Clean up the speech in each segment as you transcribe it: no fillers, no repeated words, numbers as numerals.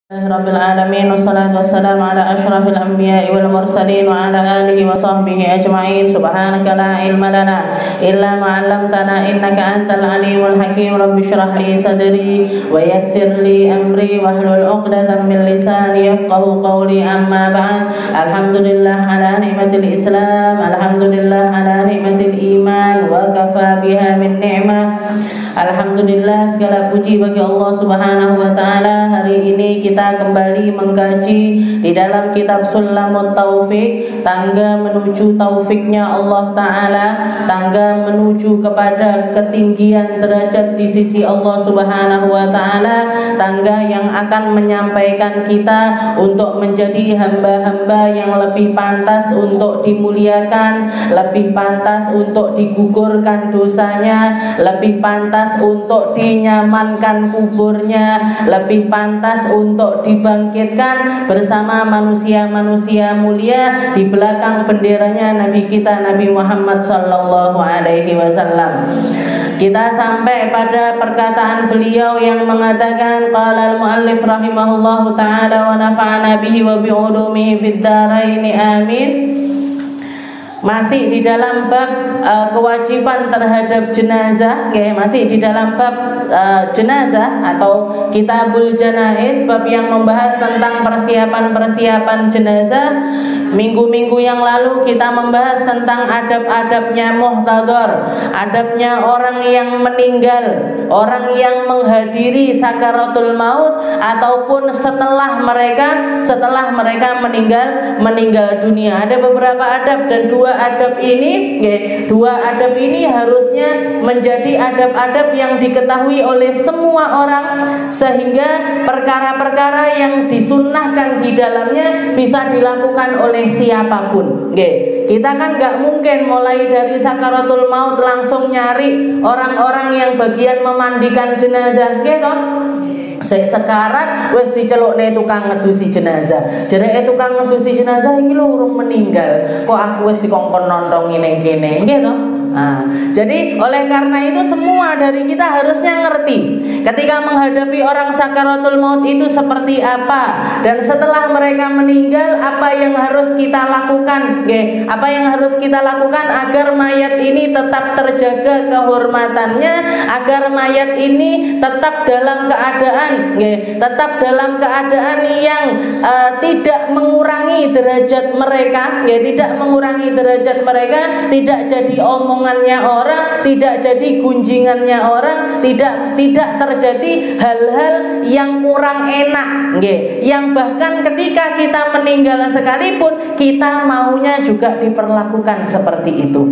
Rabbil alamin wassalatu wassalamu ala asyrafil anbiya'i wal mursalin wa ala alihi wa sahbihi ajma'in. Subhanaka la ilma lana illa ma 'allamtana innaka antal alimul hakim. Rabbi shrah li sadri wa yassir li amri wahlul 'uqdatam min lisani yafqahu qawli. Amma ba'd. Alhamdulillah ala ni'matil Islam, alhamdulillah ala ni'matil iman, wa kafa biha min ni'mah. Alhamdulillah, segala puji bagi Allah Subhanahu wa taala. Hari ini kita kembali mengkaji di dalam kitab Sulamut Taufik, tangga menuju taufiknya Allah taala, tangga menuju kepada ketinggian derajat di sisi Allah Subhanahu wa taala, tangga yang akan menyampaikan kita untuk menjadi hamba-hamba yang lebih pantas untuk dimuliakan, lebih pantas untuk digugurkan dosanya, lebih pantas untuk dinyamankan kuburnya, lebih pantas untuk dibangkitkan bersama manusia-manusia mulia di belakang benderanya Nabi kita Nabi Muhammad sallallahu alaihi wasallam. Kita sampai pada perkataan beliau yang mengatakan, qala al-muallif rahimahullahu taala wa nafa'ana bihi wa bi ulumihi fid dharain amin. Masih di dalam bab kewajiban terhadap jenazah, masih di dalam bab jenazah atau kitabul janaiz, bab yang membahas tentang persiapan jenazah. Minggu-minggu yang lalu kita membahas tentang adab-adabnya muhtadhar, adabnya orang yang meninggal, orang yang menghadiri sakaratul maut ataupun setelah mereka meninggal dunia. Ada beberapa adab, dan dua adab ini harusnya menjadi adab-adab yang diketahui oleh semua orang, sehingga perkara-perkara yang disunnahkan di dalamnya bisa dilakukan oleh siapapun. Kita kan nggak mungkin mulai dari sakaratul maut langsung nyari orang-orang yang bagian memandikan jenazah, gitu. Sekarat wis dicelukne tukang ngedusi jenazah. Jereke tukang ngedusi jenazah iki lho urung meninggal, kok aku wis dikongkon nontongi ning kene, gitu. Nah, jadi oleh karena itu semua dari kita harusnya ngerti ketika menghadapi orang sakaratul maut itu seperti apa, dan setelah mereka meninggal apa yang harus kita lakukan, apa yang harus kita lakukan agar mayat ini tetap terjaga kehormatannya, agar mayat ini tetap dalam keadaan yang tidak mengurangi derajat mereka, tidak jadi omongannya orang, tidak jadi gunjingannya orang, tidak terjadi hal-hal yang kurang enak, yang bahkan ketika kita meninggal sekalipun kita maunya juga diperlakukan seperti itu.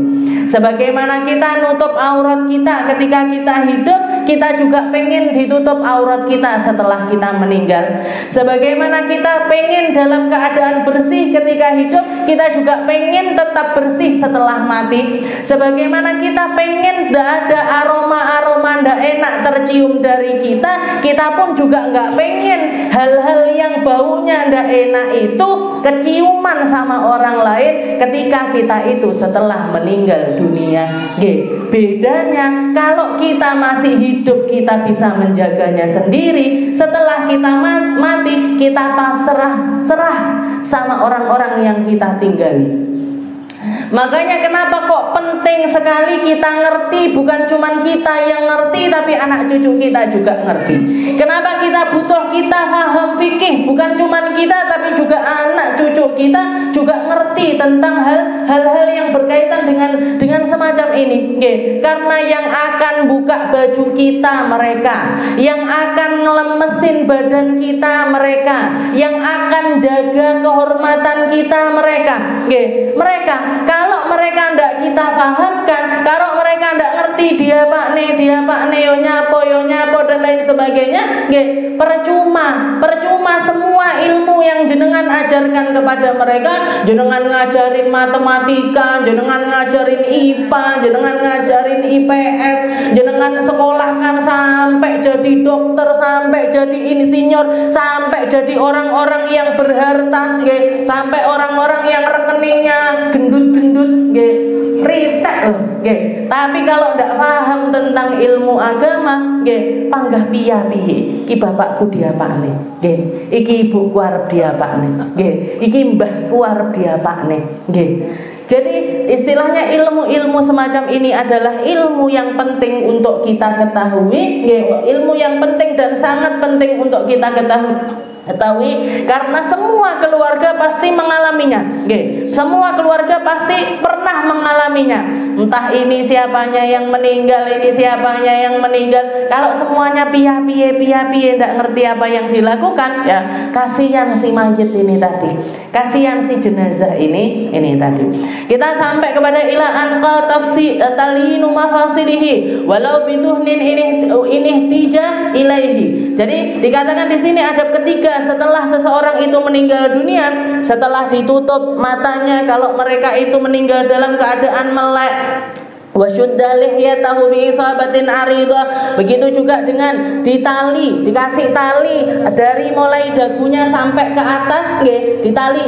Sebagaimana kita nutup aurat kita ketika kita hidup, kita juga pengen ditutup aurat kita setelah kita meninggal. Sebagaimana kita pengen dalam keadaan bersih ketika hidup, kita juga pengen tetap bersih setelah mati. Sebagaimana kita pengen tidak ada aroma-aroma tidak enak tercium dari kita, kita pun juga nggak pengen hal-hal yang baunya tidak enak itu keciuman sama orang lain ketika kita itu setelah meninggal dunia. Bedanya kalau kita masih hidup kita bisa menjaganya sendiri, setelah kita mati kita pasrah sama orang-orang yang kita tinggali. Makanya kenapa kok penting sekali kita ngerti, bukan cuman kita yang ngerti tapi anak cucu kita juga ngerti. Kenapa kita butuh kita paham fikih, bukan cuman kita tapi juga anak cucu kita juga ngerti tentang hal-hal yang berkaitan dengan semacam ini. Karena yang akan buka baju kita mereka, yang akan ngelemesin badan kita mereka, yang akan jaga kehormatan kita mereka. Kalau mereka ndak kita fahamkan, kalau mereka ndak ngerti dia pak ne yo nyapo dan lain sebagainya, percuma semua ilmu yang jenengan ajarkan kepada mereka. Jenengan ngajarin matematika, jenengan ngajarin IPA, jenengan ngajarin IPS, jenengan sekolahkan sampai jadi dokter, sampai jadi insinyur, sampai jadi orang-orang yang berharta, sampai orang-orang yang rekeningnya gendut-gendut, ritek loh, nggih. Tapi kalau ndak paham tentang ilmu agama, nggih, panggah piye-piye. Iki bapakku diapakne, nggih. Iki ibuku arep diapakne, nggih. Iki mbahku arep diapakne, nggih. Jadi istilahnya ilmu-ilmu semacam ini adalah ilmu yang penting untuk kita ketahui, ilmu yang penting dan sangat penting untuk kita ketahui karena semua keluarga pasti mengalaminya. Semua keluarga pasti pernah mengalaminya. Entah ini siapanya yang meninggal, ini siapanya yang meninggal. Kalau semuanya piye ndak ngerti apa yang dilakukan, ya kasihan si mayit ini tadi. Kasihan si jenazah ini tadi. Kita sampai kepada ila anqal tafsir talinu mafasilihi walau biduhnin ini tija ilaihi. Jadi dikatakan di sini adab ketiga setelah seseorang itu meninggal dunia, setelah ditutup matanya kalau mereka itu meninggal dalam keadaan melek, wasyudda lihyatahu bi isabatin aridah. Begitu juga dengan dikasih tali dari mulai dagunya sampai ke atas, nggih,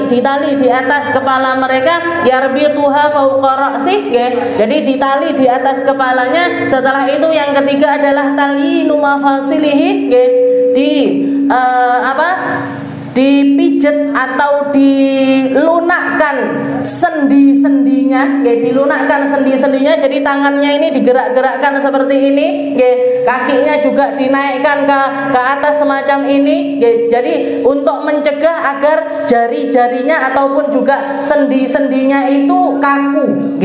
ditali di atas kepala mereka, yarbituha fawqa ra'si, nggih. Jadi ditali di atas kepalanya. Setelah itu yang ketiga adalah talinu mafasilihi, nggih. Dipijet atau dilunakkan sendi-sendinya, dilunakkan sendi-sendinya. Jadi tangannya ini digerak-gerakkan seperti ini, kakinya juga dinaikkan ke atas semacam ini, jadi untuk mencegah agar jari-jarinya ataupun juga sendi-sendinya itu kaku,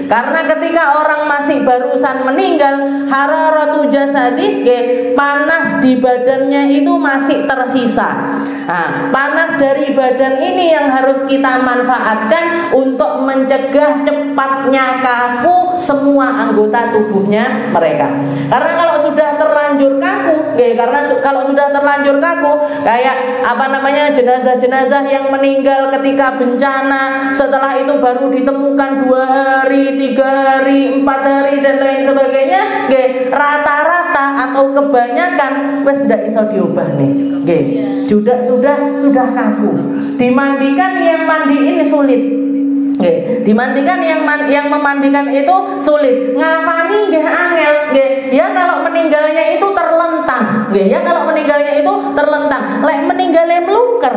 karena ketika orang masih barusan meninggal, hararatu jasadi, panas di badannya itu masih tersisa. Nah, panas dari badan ini yang harus kita manfaatkan untuk mencegah cepatnya kaku semua anggota tubuhnya mereka. Karena kalau sudah terlanjur kaku, kalau sudah terlanjur kaku, kayak jenazah-jenazah yang meninggal ketika bencana, setelah itu baru ditemukan 2 hari, 3 hari, 4 hari dan lain sebagainya, rata-rata atau kebanyakan wis ndak iso diubah nih, sudah kaku. Dimandikan yang mandiin sulit. Dimandikan yang memandikan itu sulit. Ngafani nggih angel, ya kalau meninggalnya itu terlentang, ya kalau meninggalnya itu terlentang. Lek meninggalnya melungker,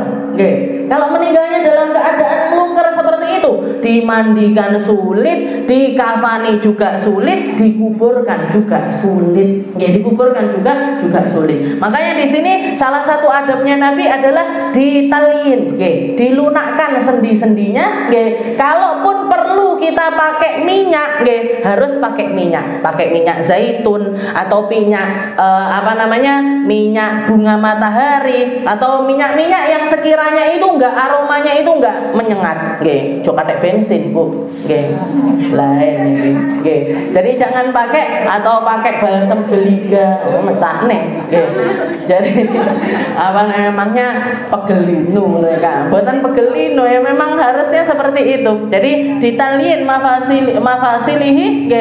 kalau meninggalnya dalam keadaan melungker seperti itu, dimandikan sulit, dikafani juga sulit, dikuburkan juga sulit. Dikuburkan juga sulit. Makanya di sini salah satu adabnya Nabi adalah ditalin, dilunakkan sendi-sendinya. Kalaupun perlu kita pakai minyak, harus pakai minyak zaitun atau minyak minyak bunga matahari atau minyak-minyak yang sekiranya itu aromanya itu enggak menyengat, cokatek bensin, Bu. Lain. Jadi jangan pakai atau pakai balsam geliga, mesakne. Jadi memangnya pegelinu mereka. Buatan pegelinu ya, memang harusnya seperti itu. Jadi ditalin mafasilihi.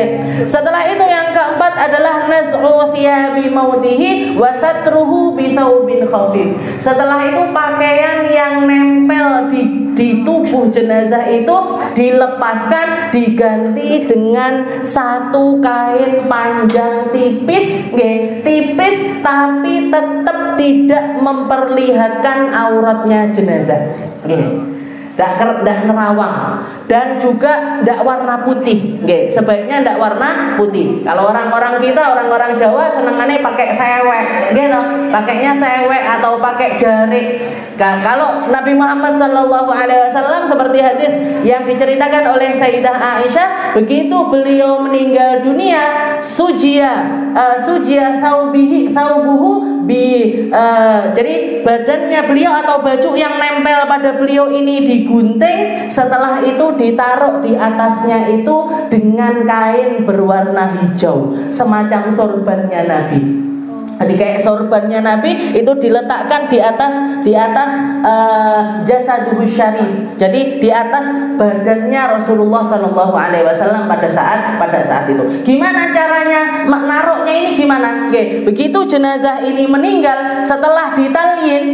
Setelah itu yang keempat adalah naz'u thiyabi mautihi wa satruhu bi thawbin khafif. Setelah itu pakaian yang nempel di tubuh jenazah itu dilepaskan, diganti dengan satu kain panjang tipis, tipis tapi tetap tidak memperlihatkan auratnya jenazah. Ndak nerawang dan juga ndak warna putih, sebaiknya ndak warna putih. Kalau orang-orang Jawa senengannya pakai sewek, pakainya sewek atau pakai jarik. Kalau Nabi Muhammad SAW seperti hadis yang diceritakan oleh Sayyidah Aisyah, begitu beliau meninggal dunia, sujia thawbuhu jadi badannya beliau atau baju yang nempel pada beliau ini digunting, setelah itu ditaruh di atasnya itu dengan kain berwarna hijau, semacam sorbannya Nabi. Jadi kayak sorbannya Nabi itu diletakkan di atas jasaduhu syarif. Jadi di atas badannya Rasulullah SAW pada saat itu. Gimana caranya naruhnya ini gimana? Begitu jenazah ini meninggal, setelah ditalin,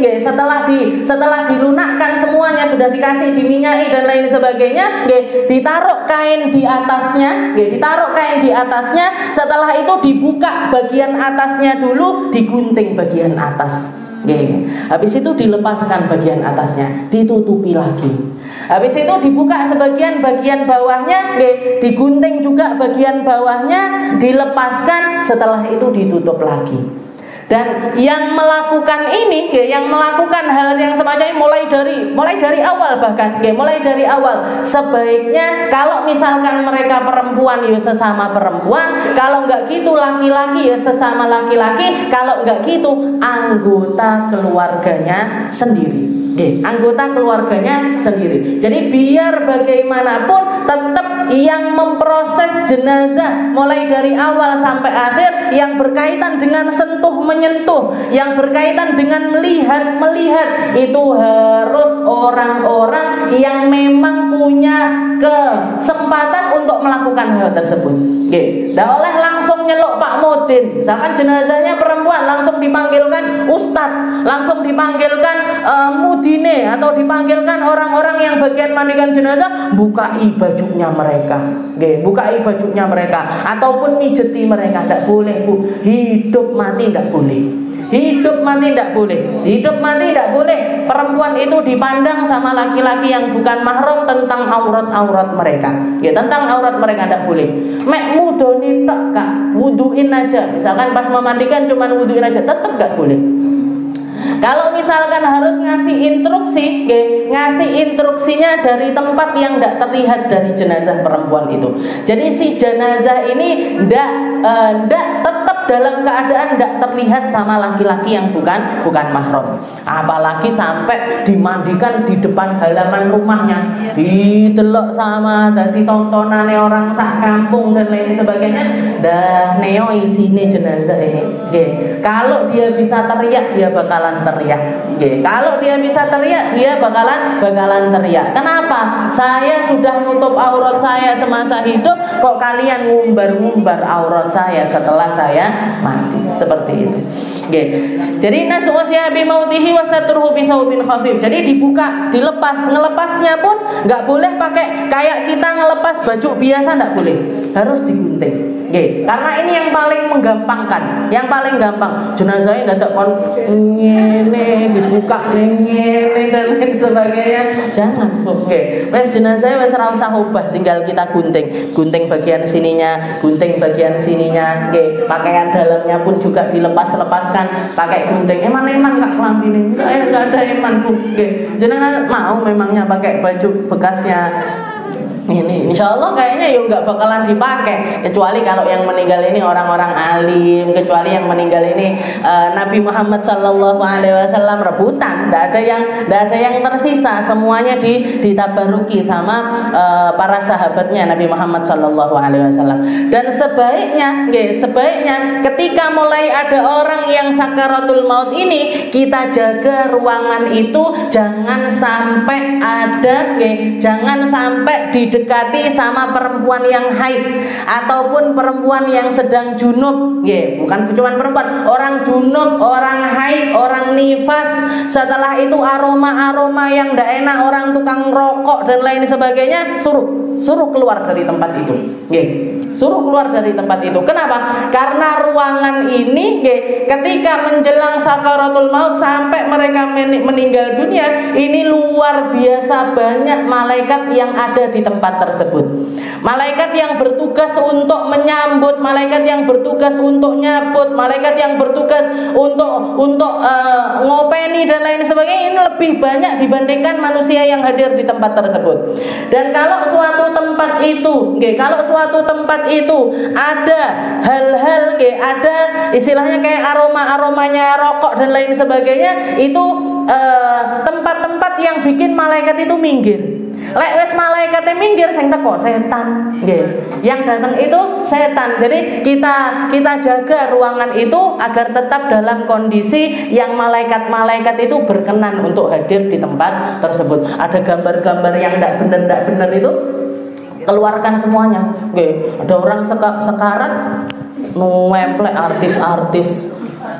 setelah dilunakkan semuanya sudah dikasih diminyai dan lain sebagainya, ditaruh kain di atasnya, ditaruh kain di atasnya. Setelah itu dibuka bagian atasnya dulu, digunting bagian atas. Habis itu dilepaskan bagian atasnya, ditutupi lagi. Habis itu dibuka sebagian bagian bawahnya, digunting juga bagian bawahnya, dilepaskan. Setelah itu ditutup lagi. Dan yang melakukan ini, yang melakukan hal yang semacam ini mulai dari awal, bahkan mulai dari awal. Sebaiknya kalau misalkan mereka perempuan ya sesama perempuan, kalau enggak gitu laki-laki ya sesama laki-laki, kalau enggak gitu anggota keluarganya sendiri. Anggota keluarganya sendiri. Jadi biar bagaimanapun tetap yang memproses jenazah mulai dari awal sampai akhir, yang berkaitan dengan sentuh menyentuh, yang berkaitan dengan melihat itu harus orang-orang yang memang punya kesempatan untuk melakukan hal tersebut. Tidak oleh langsung nyeluk Pak Mudin. Misalkan jenazahnya perempuan, langsung dipanggilkan ustadz, langsung dipanggilkan mudine, atau dipanggilkan orang-orang yang bagian mandikan jenazah, bukai bajunya mereka, bukai bajunya mereka, ataupun mijeti mereka. Tidak boleh, Bu. Hidup mati tidak boleh. Hidup mati tidak boleh. Hidup mati tidak boleh. Perempuan itu dipandang sama laki-laki yang bukan mahram tentang aurat-aurat mereka. Tentang aurat mereka tidak boleh. Mek mudoni tak kak, wuduin aja. Misalkan pas memandikan cuman wuduin aja, tetap gak boleh. Kalau misalkan harus ngasih instruksi, ngasih instruksinya dari tempat yang tidak terlihat dari jenazah perempuan itu. Jadi si jenazah ini tidak tetap dalam keadaan tidak terlihat sama laki-laki yang bukan mahram. Apalagi sampai dimandikan di depan halaman rumahnya, didelok sama tadi tontonannya orang sak kampung dan lain sebagainya. Dah neo isine jenazah ini. Kalau dia bisa teriak, dia bakalan teriak. Kalau dia bisa teriak, dia bakalan teriak. Kenapa? Saya sudah nutup aurat saya semasa hidup, kok kalian ngumbar-ngumbar aurat saya setelah saya mati. Seperti itu. Jadi nasu'uthya bimautihi wasatruhu bithawbin khafif. Jadi dibuka, dilepas. Ngelepasnya pun nggak boleh pakai kayak kita ngelepas baju biasa, nggak boleh. Harus digunting. Karena ini yang paling menggampangkan, yang paling gampang. Jenazahnya dadak kon ngene, dibuka ngene dan lain sebagainya. Jangan, wes jenazahnya wes ora usah ubah, tinggal kita gunting bagian sininya, gunting bagian sininya. Pakaian dalamnya pun juga dilepas-lepaskan pakai gunting. Eman kak kelampine. Enggak ada eman, Bu. Jenengan mau memangnya pakai baju bekasnya ini, insya Allah kayaknya ya nggak bakalan dipakai, kecuali kalau yang meninggal ini orang-orang alim, kecuali yang meninggal ini Nabi Muhammad Sallallahu Alaihi Wasallam rebutan, nggak ada yang tersisa, semuanya ditabaruki sama para sahabatnya Nabi Muhammad Sallallahu Alaihi Wasallam. Dan sebaiknya ketika mulai ada orang yang sakaratul maut ini, kita jaga ruangan itu jangan sampai ada, jangan sampai didekati sama perempuan yang haid ataupun perempuan yang sedang junub. Bukan cuma perempuan, orang junub, orang haid, orang nifas. Setelah itu aroma-aroma yang tidak enak, orang tukang rokok dan lain sebagainya, suruh keluar dari tempat itu. Suruh keluar dari tempat itu. Kenapa? Karena ruangan ini ketika menjelang sakaratul maut sampai mereka meninggal dunia, ini luar biasa banyak malaikat yang ada di tempat tersebut. Malaikat yang bertugas untuk menyambut, malaikat yang bertugas untuk nyabut, malaikat yang bertugas untuk ngopeni dan lain sebagainya. Ini lebih banyak dibandingkan manusia yang hadir di tempat tersebut. Dan kalau suatu tempat itu ada hal-hal, ada istilahnya kayak aromanya rokok dan lain sebagainya, itu tempat-tempat yang bikin malaikat itu minggir. Lek wes malaikatnya minggir, sing teko setan. Yang datang itu setan. Jadi kita jaga ruangan itu agar tetap dalam kondisi yang malaikat-malaikat itu berkenan untuk hadir di tempat tersebut. Ada gambar-gambar yang tidak benar itu, keluarkan semuanya. Ada orang sekarat ngemplek artis-artis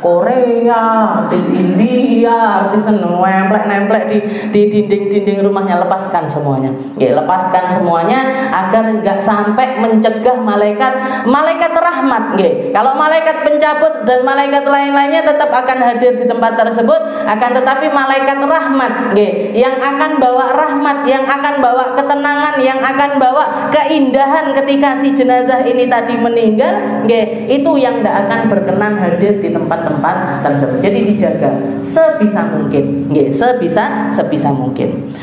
Korea, artis India, artis nemplek di dinding-dinding rumahnya. Lepaskan semuanya. Ya, lepaskan semuanya agar nggak sampai mencegah malaikat rahmat. Kalau malaikat pencabut dan malaikat lain-lainnya tetap akan hadir di tempat tersebut, akan tetapi malaikat rahmat yang akan bawa rahmat, yang akan bawa ketenangan, yang akan bawa keindahan ketika si jenazah ini tadi meninggal, itu yang tidak akan berkenan hadir di tempat-tempat tersebut. Jadi dijaga sebisa mungkin, sebisa mungkin.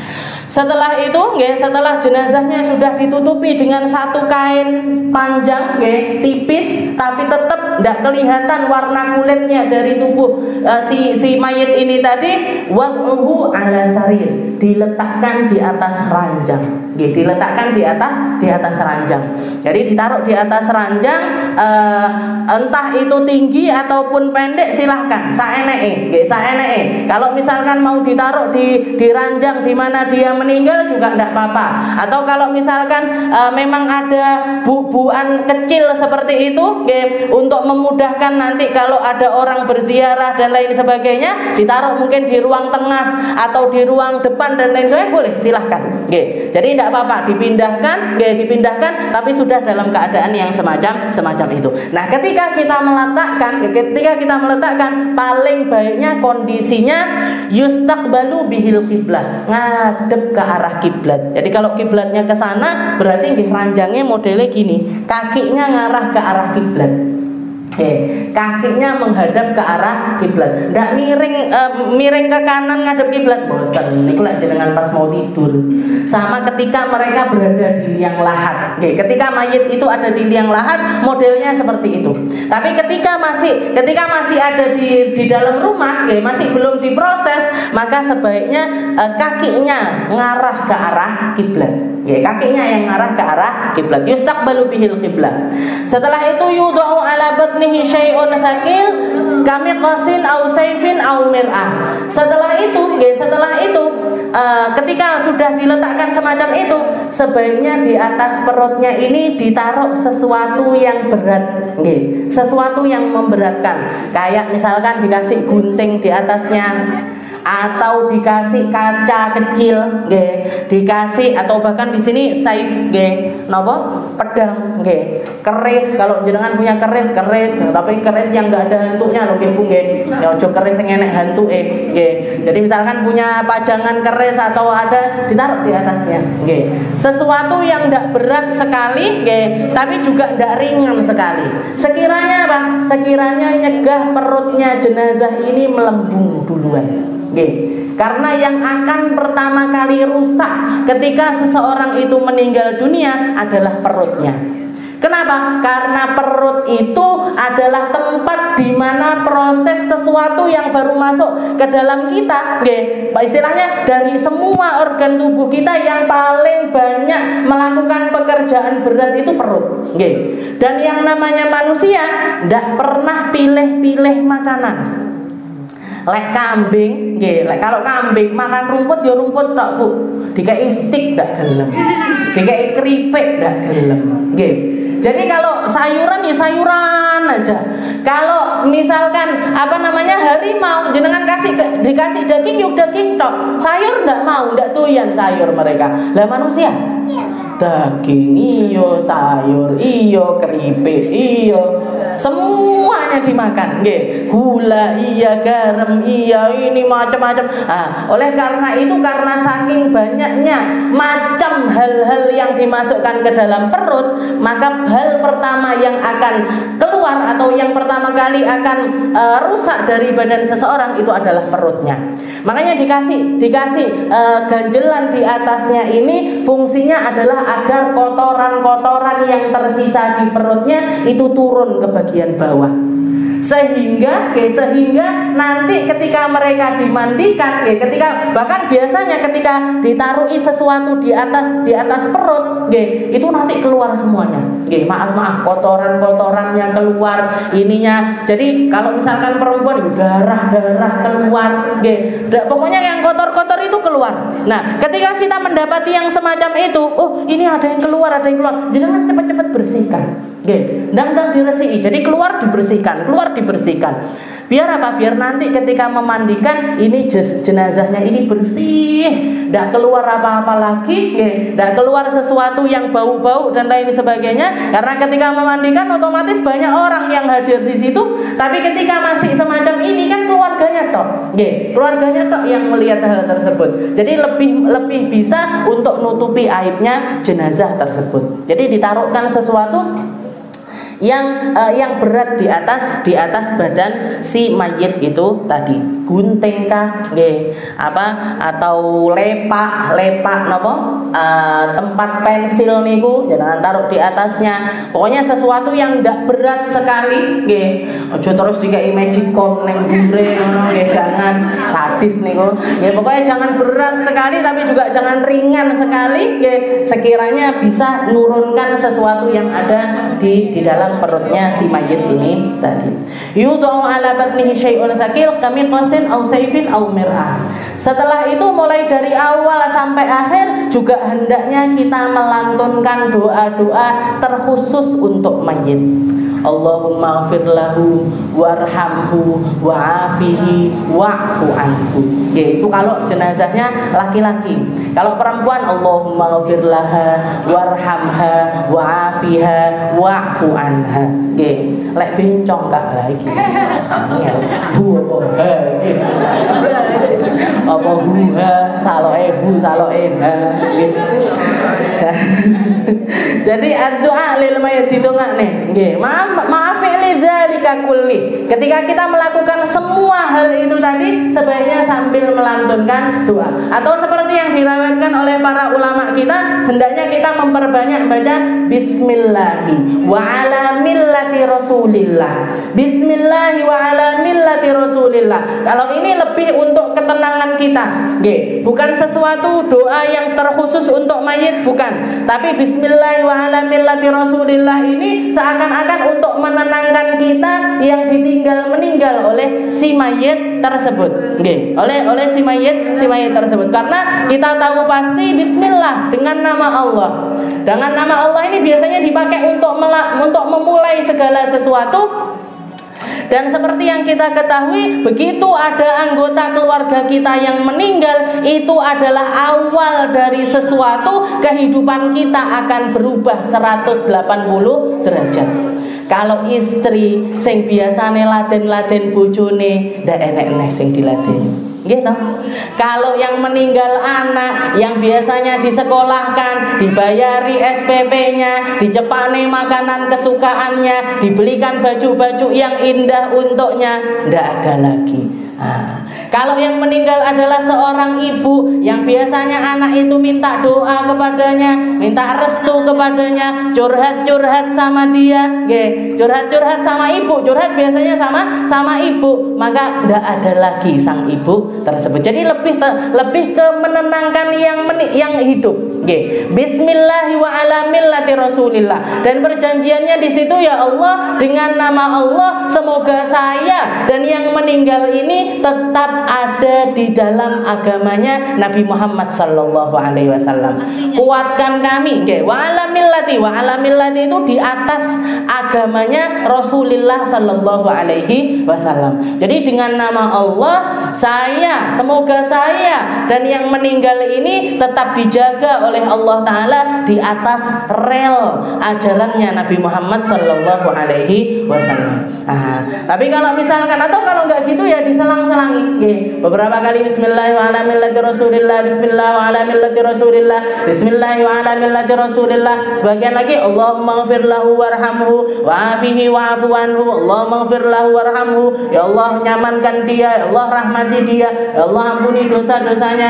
Setelah itu, setelah jenazahnya sudah ditutupi dengan satu kain panjang, tipis, tapi tetap tidak kelihatan warna kulitnya dari tubuh si mayit ini tadi. Wad'uhu ala sarir, diletakkan di atas ranjang, diletakkan di atas ranjang. Jadi ditaruh di atas ranjang, entah itu tinggi ataupun pendek silahkan, saenee. Kalau misalkan mau ditaruh di ranjang di mana dia meninggal juga tidak apa-apa. Atau kalau misalkan memang ada bubuan kecil seperti itu, untuk memudahkan nanti kalau ada orang berziarah dan lain sebagainya, ditaruh mungkin di ruang tengah atau di ruang depan dan lain sebagainya, boleh, silahkan. Jadi tidak apa-apa, dipindahkan, tapi sudah dalam keadaan yang semacam itu. Nah, ketika kita meletakkan, paling baiknya kondisinya yustaqbalu bihil qiblah, ngadep ke arah kiblat. Jadi kalau kiblatnya ke sana, berarti ranjangnya modelnya gini, kakinya ngarah ke arah kiblat. Kakinya menghadap ke arah kiblat, tidak miring ke kanan ngadep kiblat. Boten niku lek jenengan pas mau tidur. Sama ketika mereka berada di liang lahat. Ketika mayit itu ada di liang lahat, modelnya seperti itu. Tapi ketika masih ada di dalam rumah, masih belum diproses, maka sebaiknya kakinya ngarah ke arah kiblat. Kakinya yang ngarah ke arah kiblat. Yustaqbalu bihil qiblah. Setelah itu yudau ala batnihi syai'un tsaqil kami qasin au saifin au mir'ah. Setelah itu ketika sudah diletakkan semacam itu, sebaiknya di atas perutnya ini ditaruh sesuatu yang berat, sesuatu yang memberatkan. Kayak misalkan dikasih gunting di atasnya, atau dikasih kaca kecil, dikasih, atau bahkan di sini saif, pedang, keris. Kalau jenengan punya keris, tapi keris yang nggak ada hantunya loh, Bu, ojo keris yang enek hantu, Jadi misalkan punya pajangan keris atau ada, ditaruh di atasnya, sesuatu yang tidak berat sekali, tapi juga tidak ringan sekali. Sekiranya apa? Sekiranya nyegah perutnya jenazah ini melembung duluan. Karena yang akan pertama kali rusak ketika seseorang itu meninggal dunia adalah perutnya. Kenapa? Karena perut itu adalah tempat di mana proses sesuatu yang baru masuk ke dalam kita, istilahnya dari semua organ tubuh kita yang paling banyak melakukan pekerjaan berat itu perut. Dan yang namanya manusia tidak pernah pilih-pilih makanan. Lek kambing, kalau kambing makan rumput ya rumput tok, Bu. Dikai stik ndak gelem. Dikai keripik ndak gelem. Jadi kalau sayuran ya sayuran aja. Kalau misalkan harimau, jenengan dikasih daging yuk daging tok. Sayur ndak mau, ndak doyan sayur mereka. Lah manusia daging iyo, sayur iyo, keripik iyo, semuanya dimakan, gula iya, garam iya, ini macam-macam. Oleh karena itu, karena saking banyaknya macam hal-hal yang dimasukkan ke dalam perut, maka hal pertama yang akan keluar atau yang pertama kali akan rusak dari badan seseorang itu adalah perutnya. Makanya dikasih ganjelan di atasnya ini fungsinya adalah agar kotoran-kotoran yang tersisa di perutnya itu turun ke bagian bawah. Sehingga nanti ketika mereka dimandikan, bahkan biasanya ketika ditaruhi sesuatu di atas perut, itu nanti keluar semuanya. Maaf kotoran-kotorannya keluar ininya. Jadi kalau misalkan perempuan darah keluar, pokoknya yang kotor-kotor itu keluar. keluar. Nah, ketika kita mendapati yang semacam itu, oh ini ada yang keluar, jangan cepat-cepat bersihkan. Nggih, ndang diresiki. Jadi keluar dibersihkan. Biar apa? Biar nanti ketika memandikan ini jenazahnya ini bersih, tidak keluar apa-apa lagi, tidak keluar sesuatu yang bau-bau dan lain sebagainya. Karena ketika memandikan otomatis banyak orang yang hadir di situ. Tapi ketika masih semacam ini kan keluarganya tok yang melihat hal tersebut. Jadi lebih bisa untuk nutupi aibnya jenazah tersebut. Jadi ditaruhkan sesuatu yang berat di atas badan si mayit itu tadi, gunting kah atau lepak napa tempat pensil niku jangan taruh di atasnya. Pokoknya sesuatu yang ndak berat sekali nggih. Aja terus dikai magicom ning gure ngono nggih, jangan sadis niku. Ya pokoknya jangan berat sekali tapi juga jangan ringan sekali nggih. Sekiranya bisa nurunkan sesuatu yang ada di dalam perutnya si mayit ini tadi. Yudau ala batnihi syai'un tsaqil kami qasin aw saifin aw mir'ah. Setelah itu mulai dari awal sampai akhir juga hendaknya kita melantunkan doa-doa terkhusus untuk mayit. Allahumma ighfir lahu warhamhu wa'afihi wa'fu anhu. Itu kalau jenazahnya laki-laki. Kalau perempuan Allahumma ighfir laha warhamha wa'afiha wa'fu anha. Lek bencong kak lah iki. Apa buha saloe ha. Jadi doa lil mayit ditungakne. Nggih, maaf lidzalika kulli. Ketika kita melakukan semua hal itu tadi sebaiknya sambil melantunkan doa. Atau seperti yang diriwayatkan oleh para ulama kita, hendaknya kita memperbanyak baca bismillahi wa ala millati rasulillah. Bismillahi wa ala millati rasulillah. Kalau ini lebih untuk ketenangan kita. Nggih, bukan sesuatu doa yang terkhusus untuk mayit, bukan. Tapi bismillahi wa ala millati rasulillah ini seakan-akan untuk menenangkan kita yang meninggal oleh si mayit tersebut. Nggih, oleh si mayit tersebut. Karena kita tahu pasti bismillah dengan nama Allah. Dengan nama Allah ini biasanya dipakai untuk memulai segala sesuatu. Dan seperti yang kita ketahui, begitu ada anggota keluarga kita yang meninggal, itu adalah awal dari sesuatu kehidupan kita akan berubah 180 derajat. Kalau istri sing biasane laden-laden bojone, ndak enek sing diladeni. Gitu. Kalau yang meninggal anak yang biasanya disekolahkan, dibayari SPP-nya, dicepane makanan kesukaannya, dibelikan baju-baju yang indah untuknya, ndak ada lagi. Kalau yang meninggal adalah seorang ibu yang biasanya anak itu minta doa kepadanya, minta restu kepadanya, curhat-curhat sama dia, curhat-curhat sama ibu, curhat biasanya sama ibu, maka tidak ada lagi sang ibu tersebut. Jadi lebih ke menenangkan yang hidup. Bismillahi wa ala millati rasulillah. Dan perjanjiannya di situ, ya Allah, dengan nama Allah semoga saya dan yang meninggal ini tetap ada di dalam agamanya Nabi Muhammad sallallahu alaihi wasallam. Kuatkan kami, wa ala millati itu di atas agamanya Rasulullah sallallahu alaihi wasallam. Jadi dengan nama Allah, semoga saya dan yang meninggal ini tetap dijaga oleh Allah taala di atas rel ajarannya Nabi Muhammad sallallahu alaihi wasallam. Tapi kalau misalkan atau kalau enggak gitu ya diselang-selangi. Beberapa kali bismillah wa ala millati rasulillah, bismillah wa ala millati rasulillah, bismillah wa ala millati rasulillah. Sebagian lagi Allahumma ighfir lahu warhamhu wa'afihi wa'fu anhu. Allahumma ighfir lahu warhamhu, ya Allah nyamankan dia, ya Allah rahmati dia, ya Allah ampuni dosa-dosanya,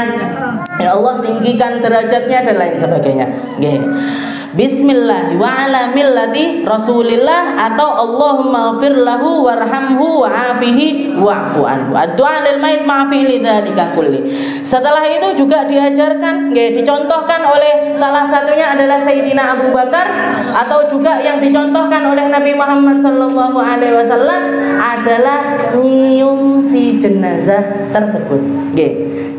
ya Allah tinggikan derajatnya dan lain sebagainya. Bismillah wa ala millati rasulillah atau Allahumma ighfir lahu warhamhu wa'afihi wa'fu anhu. Doa lil mayit ma'fi lidzalika kulli. Setelah itu juga diajarkan, dicontohkan oleh salah satunya adalah Sayyidina Abu Bakar, atau juga yang dicontohkan oleh Nabi Muhammad sallallahu alaihi wasallam adalah nyium si jenazah tersebut.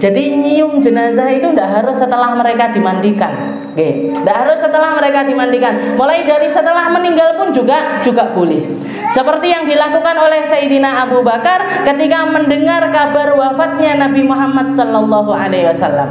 Jadi nyium jenazah itu tidak harus setelah mereka dimandikan. Tidak harus setelah mereka dimandikan. Mulai dari setelah meninggal pun juga boleh. Seperti yang dilakukan oleh Sayyidina Abu Bakar ketika mendengar kabar wafatnya Nabi Muhammad sallallahu alaihi wasallam.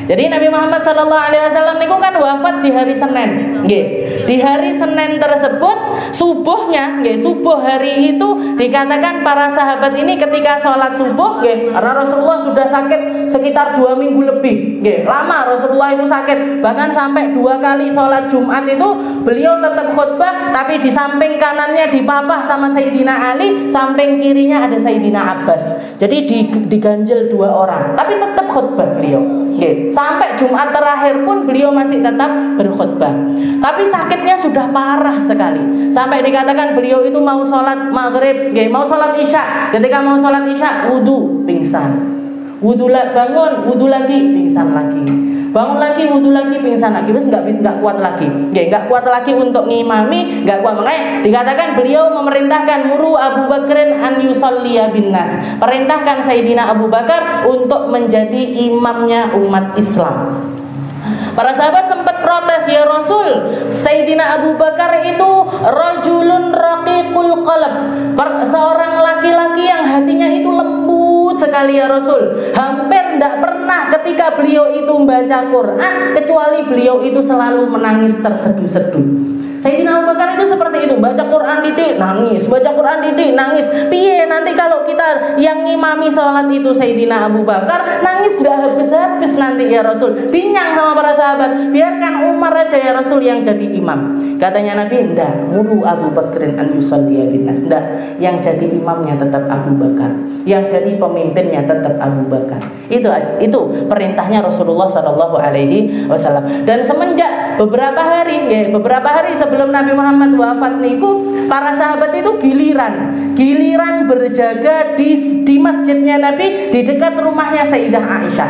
Jadi Nabi Muhammad sallallahu alaihi wasallam niku kan wafat di hari Senin. Nggih. Di hari Senin tersebut subuhnya, nggih, subuh hari itu dikatakan para sahabat ini ketika sholat subuh, nggih, karena Rasulullah sudah sakit sekitar 2 minggu lebih. Nggih, lama Rasulullah itu sakit. Bahkan sampai 2 kali sholat Jumat itu beliau tetap khutbah, tapi di samping kanannya dipapah sama Sayyidina Ali, samping kirinya ada Sayyidina Abbas. Jadi diganjel 2 orang, tapi tetap khutbah beliau. Nggih. Sampai Jumat terakhir pun beliau masih tetap berkhutbah. Tapi sakitnya sudah parah sekali. Sampai dikatakan beliau itu mau sholat maghrib, mau sholat isya. Ketika mau sholat isya, wudu, pingsan. Wudu bangun, wudu lagi, pingsan lagi. Bangun lagi, wudu lagi, pingsan lagi. Terus nggak kuat lagi. Nggak kuat lagi untuk ngimami, nggak kuat. Makanya dikatakan beliau memerintahkan muru Abu Bakrin an yusolliya bin nas. Perintahkan Sayyidina Abu Bakar untuk menjadi imamnya umat Islam. Para sahabat sempat protes, ya Rasul, Sayyidina Abu Bakar itu rajulun raqiqul qalb, seorang laki-laki yang hatinya itu lembut sekali ya Rasul. Hampir tidak pernah ketika beliau itu membaca Quran kecuali beliau itu selalu menangis terseduh-seduh. Sayyidina Abu Bakar itu seperti itu, baca Quran didik nangis, baca Quran didik nangis. Piye nanti kalau kita yang ngimami sholat itu Sayyidina Abu Bakar nangis dah habis-habis nanti ya Rasul. Dinyang sama para sahabat, biarkan Umar aja ya Rasul yang jadi imam. Katanya Nabi, ndak, muru Abu Bakrin an yusalliya bin nas. Ndak, yang jadi imamnya tetap Abu Bakar, yang jadi pemimpinnya tetap Abu Bakar. Itu perintahnya Rasulullah Shallallahu alaihi wasallam. Dan semenjak beberapa hari sebelum Nabi Muhammad wafat niku, para sahabat itu giliran berjaga di masjidnya Nabi, di dekat rumahnya Sayyidah Aisyah.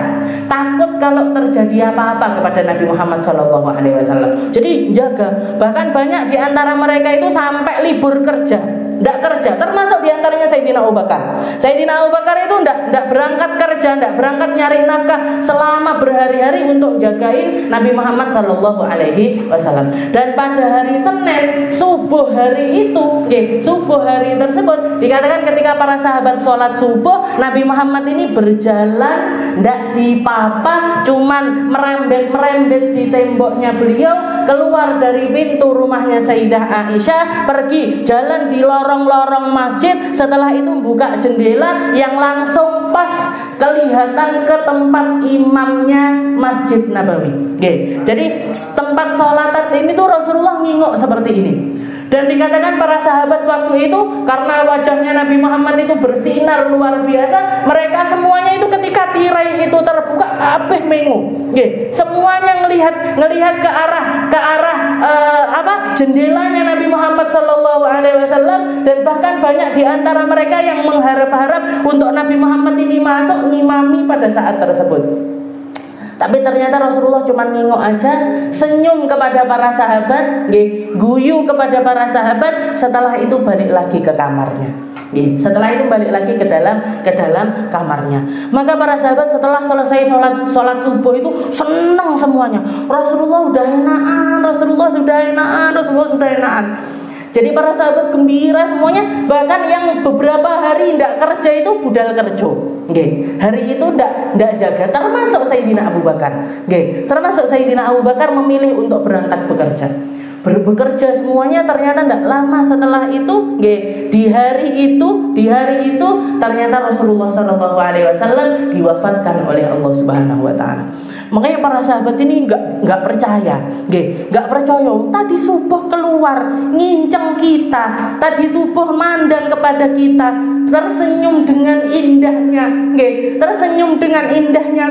Takut kalau terjadi apa-apa kepada Nabi Muhammad sallallahu alaihi wasallam. Jadi jaga. Bahkan banyak di antara mereka itu sampai libur kerja. Tidak kerja, termasuk diantaranya Sayyidina Abu Bakar. Sayyidina Abu Bakar itu tidak berangkat kerja, tidak berangkat nyari nafkah selama berhari-hari untuk jagain Nabi Muhammad Sallallahu Alaihi Wasallam. Dan pada hari Senin subuh hari tersebut dikatakan ketika para sahabat sholat subuh, Nabi Muhammad ini berjalan, tidak dipapah, cuman merembet di temboknya beliau, keluar dari pintu rumahnya Sayyidah Aisyah, pergi jalan di lorong-lorong masjid. Setelah itu buka jendela yang langsung pas kelihatan ke tempat imamnya Masjid Nabawi. Jadi tempat sholatat ini tuh Rasulullah ngingok seperti ini. Dan dikatakan para sahabat waktu itu karena wajahnya Nabi Muhammad itu bersinar luar biasa, mereka semuanya itu ketika tirai itu terbuka kabeh mengu. Semuanya ngelihat ke arah jendelanya Nabi Muhammad sallallahu alaihi wasallam, dan bahkan banyak di antara mereka yang mengharap-harap untuk Nabi Muhammad ini masuk ngimami pada saat tersebut. Tapi ternyata Rasulullah cuma nengok aja, senyum kepada para sahabat, guyu kepada para sahabat. Setelah itu balik lagi ke kamarnya. Setelah itu balik lagi ke dalam kamarnya. Maka para sahabat setelah selesai sholat subuh itu senang semuanya. Rasulullah sudah enakan. Jadi para sahabat gembira semuanya. Bahkan yang beberapa hari tidak kerja itu budal kerja. Hari itu tidak jaga. Termasuk Sayyidina Abu Bakar. Termasuk Sayyidina Abu Bakar memilih untuk berangkat bekerja semuanya. Ternyata tidak lama setelah itu, di hari itu ternyata Rasulullah SAW diwafatkan oleh Allah Subhanahu Wa Taala. Makanya para sahabat ini nggak percaya. Tadi subuh keluar nginceng kita, tadi subuh mandang kepada kita, tersenyum dengan indahnya,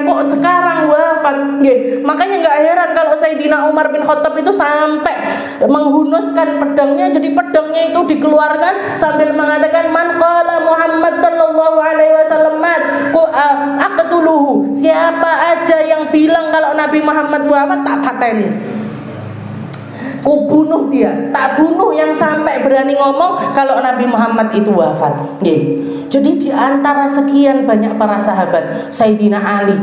kok sekarang wafat. Makanya nggak heran kalau Sayyidina Umar bin Khattab itu sampai menghunuskan pedangnya. Jadi pedangnya itu dikeluarkan sambil mengatakan, man qala Muhammad sallallahu alaihi wasallam mat aqtuluhu. Siapa aja yang bilang kalau Nabi Muhammad wafat, tak pateni. ku bunuh dia, tak bunuh yang sampai berani ngomong kalau Nabi Muhammad itu wafat. Jadi di antara sekian banyak para sahabat, Sayyidina Ali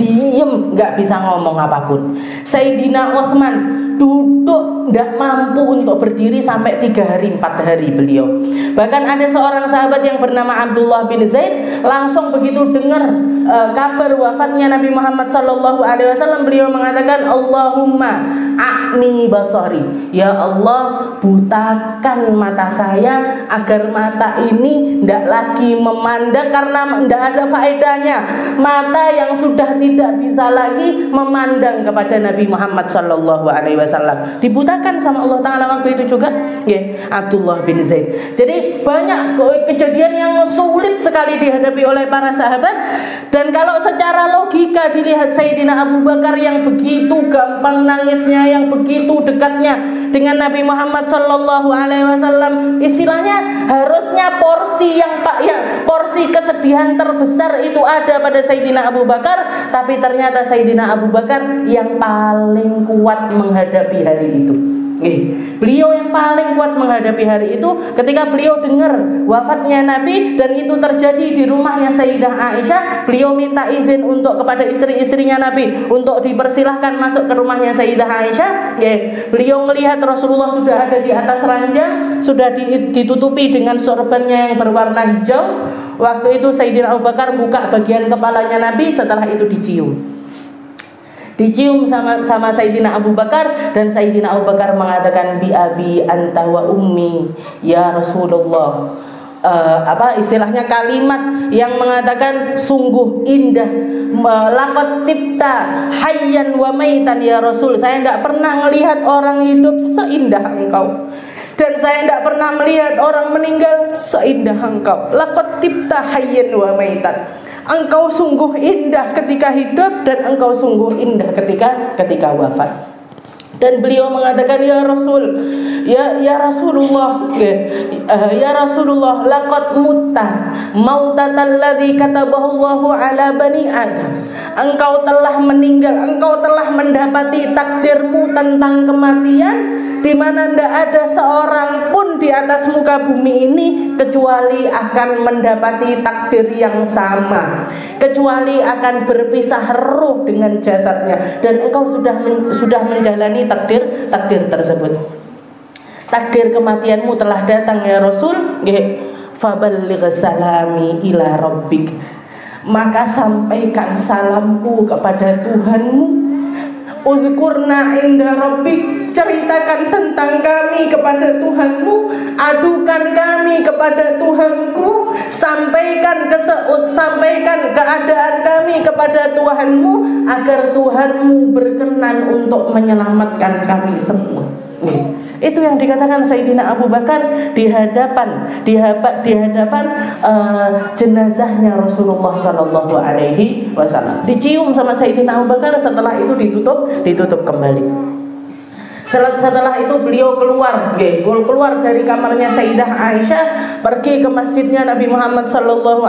diem, nggak bisa ngomong apapun. Sayyidina Utsman duduk, nggak mampu untuk berdiri sampai 3 hari 4 hari beliau. Bahkan ada seorang sahabat yang bernama Abdullah bin Zaid, langsung begitu dengar kabar wafatnya Nabi Muhammad SAW, beliau mengatakan, Allahumma a'mi basari, ya Allah butakan mata saya agar mata ini ndak lagi memandang karena ndak ada faedahnya. Mata yang sudah tidak bisa lagi memandang kepada Nabi Muhammad SAW dibutakan sama Allah Ta'ala waktu itu juga, Abdullah bin Zaid. Jadi banyak kejadian yang sulit sekali dihadapi oleh para sahabat. Dan kalau secara logika dilihat, Sayyidina Abu Bakar yang begitu gampang nangisnya, yang begitu dekatnya dengan Nabi Muhammad SAW, istilahnya harusnya porsi kesedihan terbesar itu ada pada Sayyidina Abu Bakar, tapi ternyata Sayyidina Abu Bakar yang paling kuat menghadapi hari itu. Beliau yang paling kuat menghadapi hari itu ketika beliau dengar wafatnya Nabi, dan itu terjadi di rumahnya Sayyidah Aisyah. Beliau minta izin kepada istri-istrinya Nabi untuk dipersilahkan masuk ke rumahnya Sayyidah Aisyah. Beliau melihat Rasulullah sudah ada di atas ranjang, sudah ditutupi dengan sorbannya yang berwarna hijau. Waktu itu Sayyidina Abu Bakar buka bagian kepalanya Nabi, setelah itu dicium sama Sayyidina Abu Bakar, dan Sayyidina Abu Bakar mengatakan, bi abi anta wa ummi ya Rasulullah. Istilahnya kalimat yang mengatakan sungguh indah, laqad tibta hayyan wa maitan ya Rasul. Saya tidak pernah melihat orang hidup seindah engkau, dan saya tidak pernah melihat orang meninggal seindah engkau. Laqad tibta hayyan wa maitan. Engkau sungguh indah ketika hidup, dan engkau sungguh indah ketika wafat. Dan beliau mengatakan, ya Rasul, ya Rasulullah, ya Rasulullah, laqad mutta mautatal ladzi katabahu Allahu ala bani Adam. Engkau telah meninggal, engkau telah mendapati takdirmu tentang kematian, di mana tidak ada seorang pun di atas muka bumi ini kecuali akan mendapati takdir yang sama, kecuali akan berpisah ruh dengan jasadnya, dan engkau sudah menjalani takdir tersebut. Takdir kematianmu telah datang ya Rasul. Faballigh salami ila rabbik, maka sampaikan salamku kepada Tuhanmu. Uzkurna inda rabbik, ceritakan tentang kami kepada Tuhanmu, adukan kami kepada Tuhanku, sampaikan keadaan kami kepada Tuhanmu, agar Tuhanmu berkenan untuk menyelamatkan kami semua. Itu yang dikatakan Sayyidina Abu Bakar di hadapan jenazahnya Rasulullah SAW. Dicium sama Sayyidina Abu Bakar, setelah itu ditutup kembali. Setelah itu beliau keluar dari kamarnya Sayyidah Aisyah, pergi ke masjidnya Nabi Muhammad SAW.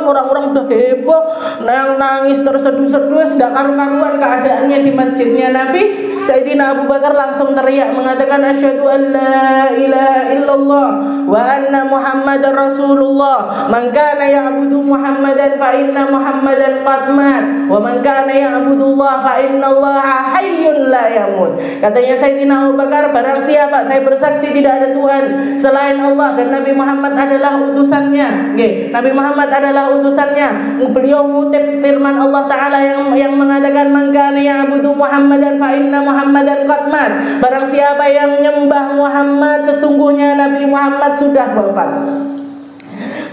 Orang-orang udah heboh, nangis terseduh-seduh, sudah karu-karuan keadaannya di masjidnya Nabi. Sayyidina Abu Bakar langsung teriak mengatakan, asyhadu an la ilaha illallah wa anna Muhammadar Rasulullah. Man kana ya'budu Muhammadan fa inna Muhammadan qad mat, wa man kana ya'budullah fa innallaha hayyun la yamut. Katanya Sayyidina Abu Bakar, barang siapa, saya bersaksi tidak ada Tuhan selain Allah, dan Nabi Muhammad adalah utusannya. Nabi Muhammad adalah utusannya. Beliau ngutip firman Allah Ta'ala yang mengatakan, man kana ya'budu Muhammadan fa inna Muhammadan qad mat. Barang siapa yang menyembah Muhammad, sesungguhnya Nabi Muhammad sudah wafat.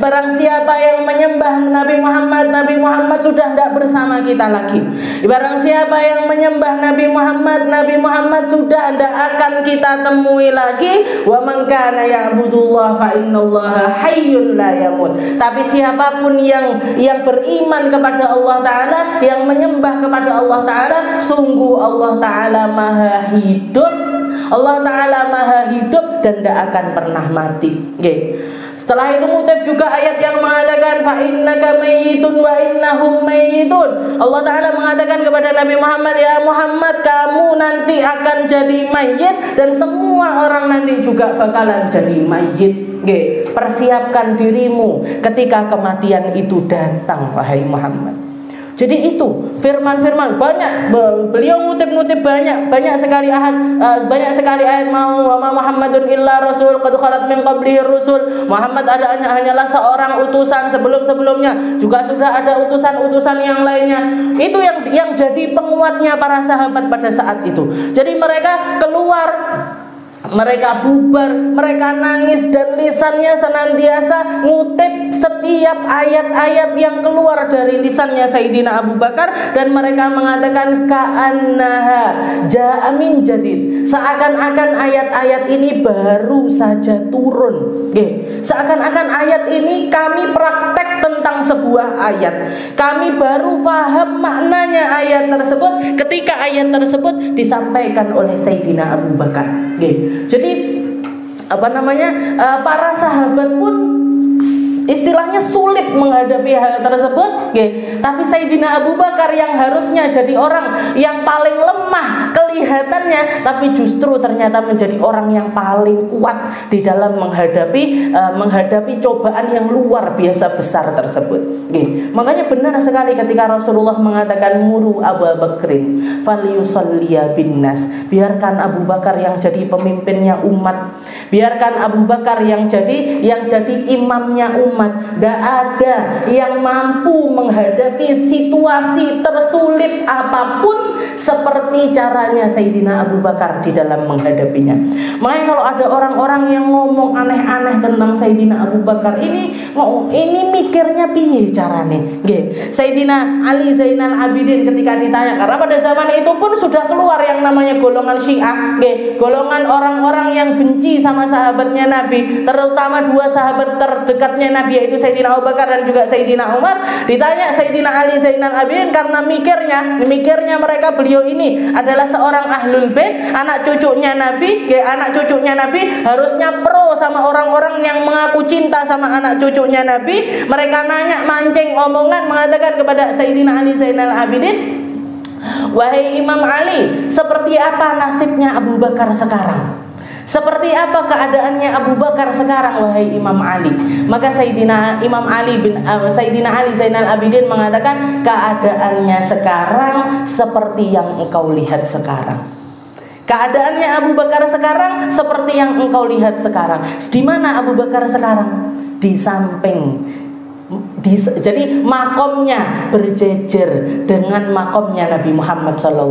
Barang siapa yang menyembah Nabi Muhammad sudah tidak bersama kita lagi. Barang siapa yang menyembah Nabi Muhammad sudah tidak akan kita temui lagi. Wa man kana ya'budullah fa innallaha hayyun la yamut. Tapi siapapun yang beriman kepada Allah Ta'ala, yang menyembah kepada Allah Ta'ala, sungguh Allah Ta'ala maha hidup. Allah Ta'ala maha hidup dan tidak akan pernah mati. Setelah itu ngutip juga ayat yang mengatakan fa innaka mayyitun wa innahum mayyitun. Allah Ta'ala mengatakan kepada Nabi Muhammad, ya Muhammad, kamu nanti akan jadi mayit dan semua orang nanti juga bakalan jadi mayit. Persiapkan dirimu ketika kematian itu datang, wahai Muhammad. Jadi itu firman-firman banyak, beliau ngutip-ngutip banyak sekali ayat mau wa Muhammadun illa rasul qad khalat min qablihi rusul. Muhammad hanyalah seorang utusan, sebelum-sebelumnya juga sudah ada utusan-utusan yang lainnya. Itu yang jadi penguatnya para sahabat pada saat itu. Jadi mereka keluar, mereka bubar, mereka nangis dan lisannya senantiasa ngutip setiap ayat-ayat yang keluar dari lisannya Sayyidina Abu Bakar, dan mereka mengatakan ka'annaha ja'a min jadid, seakan-akan ayat-ayat ini baru saja turun. Seakan-akan ayat ini kami praktek tentang sebuah ayat, kami baru paham maknanya ayat tersebut ketika ayat tersebut disampaikan oleh Sayyidina Abu Bakar. Jadi para sahabat pun istilahnya sulit menghadapi hal tersebut, tapi Sayyidina Abu Bakar yang harusnya jadi orang yang paling lemah kelihatannya, tapi justru ternyata menjadi orang yang paling kuat di dalam menghadapi cobaan yang luar biasa besar tersebut. Makanya benar sekali ketika Rasulullah mengatakan muru Abu Bakrin falyusalliya binnas, biarkan Abu Bakar yang jadi pemimpinnya umat, biarkan Abu Bakar yang jadi imamnya umat. Tidak ada yang mampu menghadapi situasi tersulit apapun seperti caranya Sayyidina Abu Bakar di dalam menghadapinya. Makanya kalau ada orang-orang yang ngomong aneh-aneh tentang Sayyidina Abu Bakar, ini mikirnya piye carane? Sayyidina Ali Zainal Abidin ketika ditanya, karena pada zaman itu pun sudah keluar yang namanya golongan Syiah, golongan orang-orang yang benci sama sahabatnya Nabi, terutama dua sahabat terdekatnya Nabi, yaitu Sayyidina Abu Bakar dan juga Sayyidina Umar. Ditanya Sayyidina Ali Zainal Abidin karena mikirnya mereka, beliau ini adalah seorang ahlul bait, anak cucunya Nabi, harusnya pro sama orang-orang yang mengaku cinta sama anak cucunya Nabi. Mereka nanya, mancing omongan, mengatakan kepada Sayyidina Ali Zainal Abidin, wahai Imam Ali, seperti apa nasibnya Abu Bakar sekarang? Seperti apa keadaannya Abu Bakar sekarang, wahai Imam Ali? Maka Sayyidina Ali Zainal Abidin mengatakan, keadaannya sekarang seperti yang engkau lihat sekarang. Keadaannya Abu Bakar sekarang seperti yang engkau lihat sekarang. Di mana Abu Bakar sekarang? Di samping. Jadi makomnya berjejer dengan makomnya Nabi Muhammad SAW.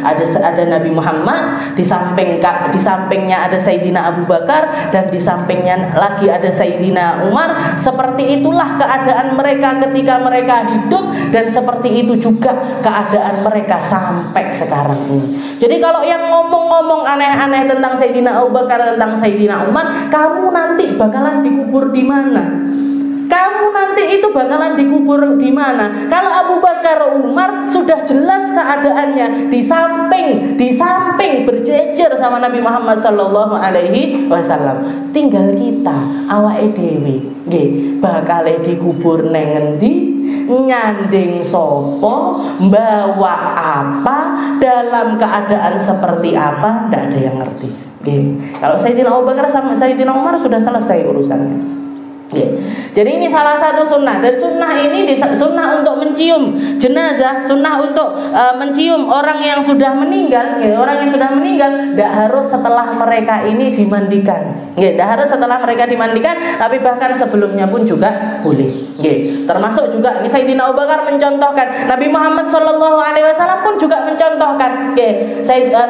Ada Nabi Muhammad, di sampingnya ada Sayyidina Abu Bakar, dan di sampingnya lagi ada Sayyidina Umar. Seperti itulah keadaan mereka ketika mereka hidup, dan seperti itu juga keadaan mereka sampai sekarang ini. Jadi kalau yang ngomong-ngomong aneh-aneh tentang Sayyidina Abu Bakar, tentang Sayyidina Umar, kamu nanti bakalan dikubur di mana? Kamu nanti itu bakalan dikubur di mana? Kalau Abu Bakar, Umar sudah jelas keadaannya di samping berjejer sama Nabi Muhammad sallallahu alaihi wasallam. Tinggal kita awake dhewe nggih bakal dikubur neng endi, nyanding sopo, bawa apa, dalam keadaan seperti apa, tidak ada yang ngerti. Kalau Sayyidina Abu Bakar sama Sayyidina Umar sudah selesai urusannya. Jadi ini salah satu sunnah, dan sunnah ini sunnah untuk mencium jenazah, sunnah untuk mencium orang yang sudah meninggal. Orang yang sudah meninggal tidak harus setelah mereka ini dimandikan, tidak harus setelah mereka dimandikan, tapi bahkan sebelumnya pun juga boleh. Termasuk juga ini Sayyidina Abu Bakar mencontohkan, Nabi Muhammad SAW pun juga mencontohkan.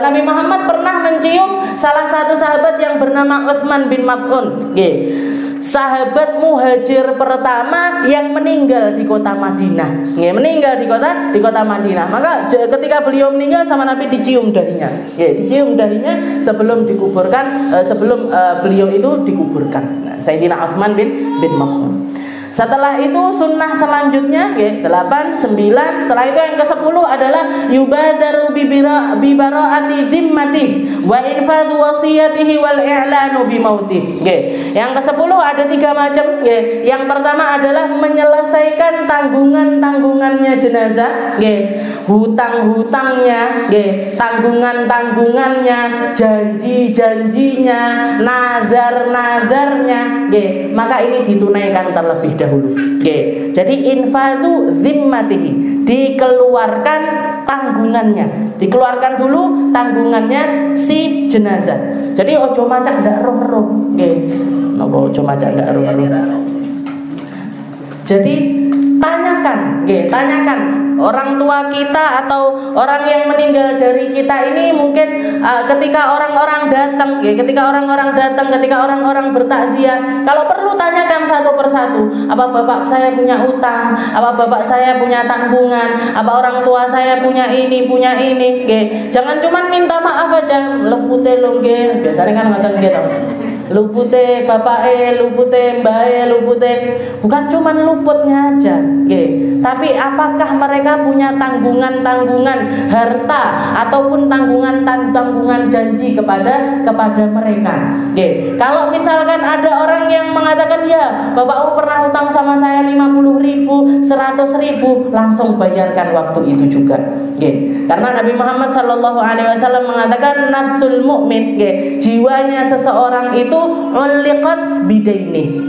Nabi Muhammad pernah mencium salah satu sahabat yang bernama Utsman bin Maz'un. Sahabat muhajir pertama yang meninggal di kota Madinah, meninggal di kota Madinah. Maka ketika beliau meninggal sama Nabi dicium dahinya, dicium dahinya sebelum dikuburkan, sebelum beliau itu dikuburkan. Sayyidina Utsman bin Maz'un. Setelah itu sunnah selanjutnya 8, 9. Setelah itu yang ke-10 adalah yubadaru bi bara'ati dhimmati wa infadhu wasiyatihi wal i'lanu bi mauti. Yang ke-10 ada 3 macam. Yang pertama adalah menyelesaikan tanggungan-tanggungannya jenazah, hutang-hutangnya, tanggungan-tanggungannya, janji-janjinya, nazar-nazarnya, maka ini ditunaikan terlebih dahulu. Jadi infadhu dhimmatihi, dikeluarkan tanggungannya, dikeluarkan dulu tanggungannya si jenazah. Jadi ojo macak ndak roh-roh, nopo ojo macak ndak roh-roh. Jadi tanyakan orang tua kita atau orang yang meninggal dari kita ini mungkin ketika orang-orang datang, ketika orang-orang bertakziah, kalau perlu tanyakan satu persatu, apa bapak saya punya utang, apa bapak saya punya tanggungan, apa orang tua saya punya ini, jangan cuma minta maaf aja, lupute longge, biasanya kan ngoten gitu. Lupute bapake, lupute mbae, lupute, bukan cuma luputnya aja, tapi apakah mereka punya tanggungan-tanggungan harta ataupun tanggungan janji kepada mereka. Kalau misalkan ada orang yang mengatakan, ya bapakmu pernah utang sama saya 50.000, 100.000, langsung bayarkan waktu itu juga. Karena Nabi Muhammad SAW mengatakan nafsul mu'min, jiwanya seseorang itu uliqat bidaini,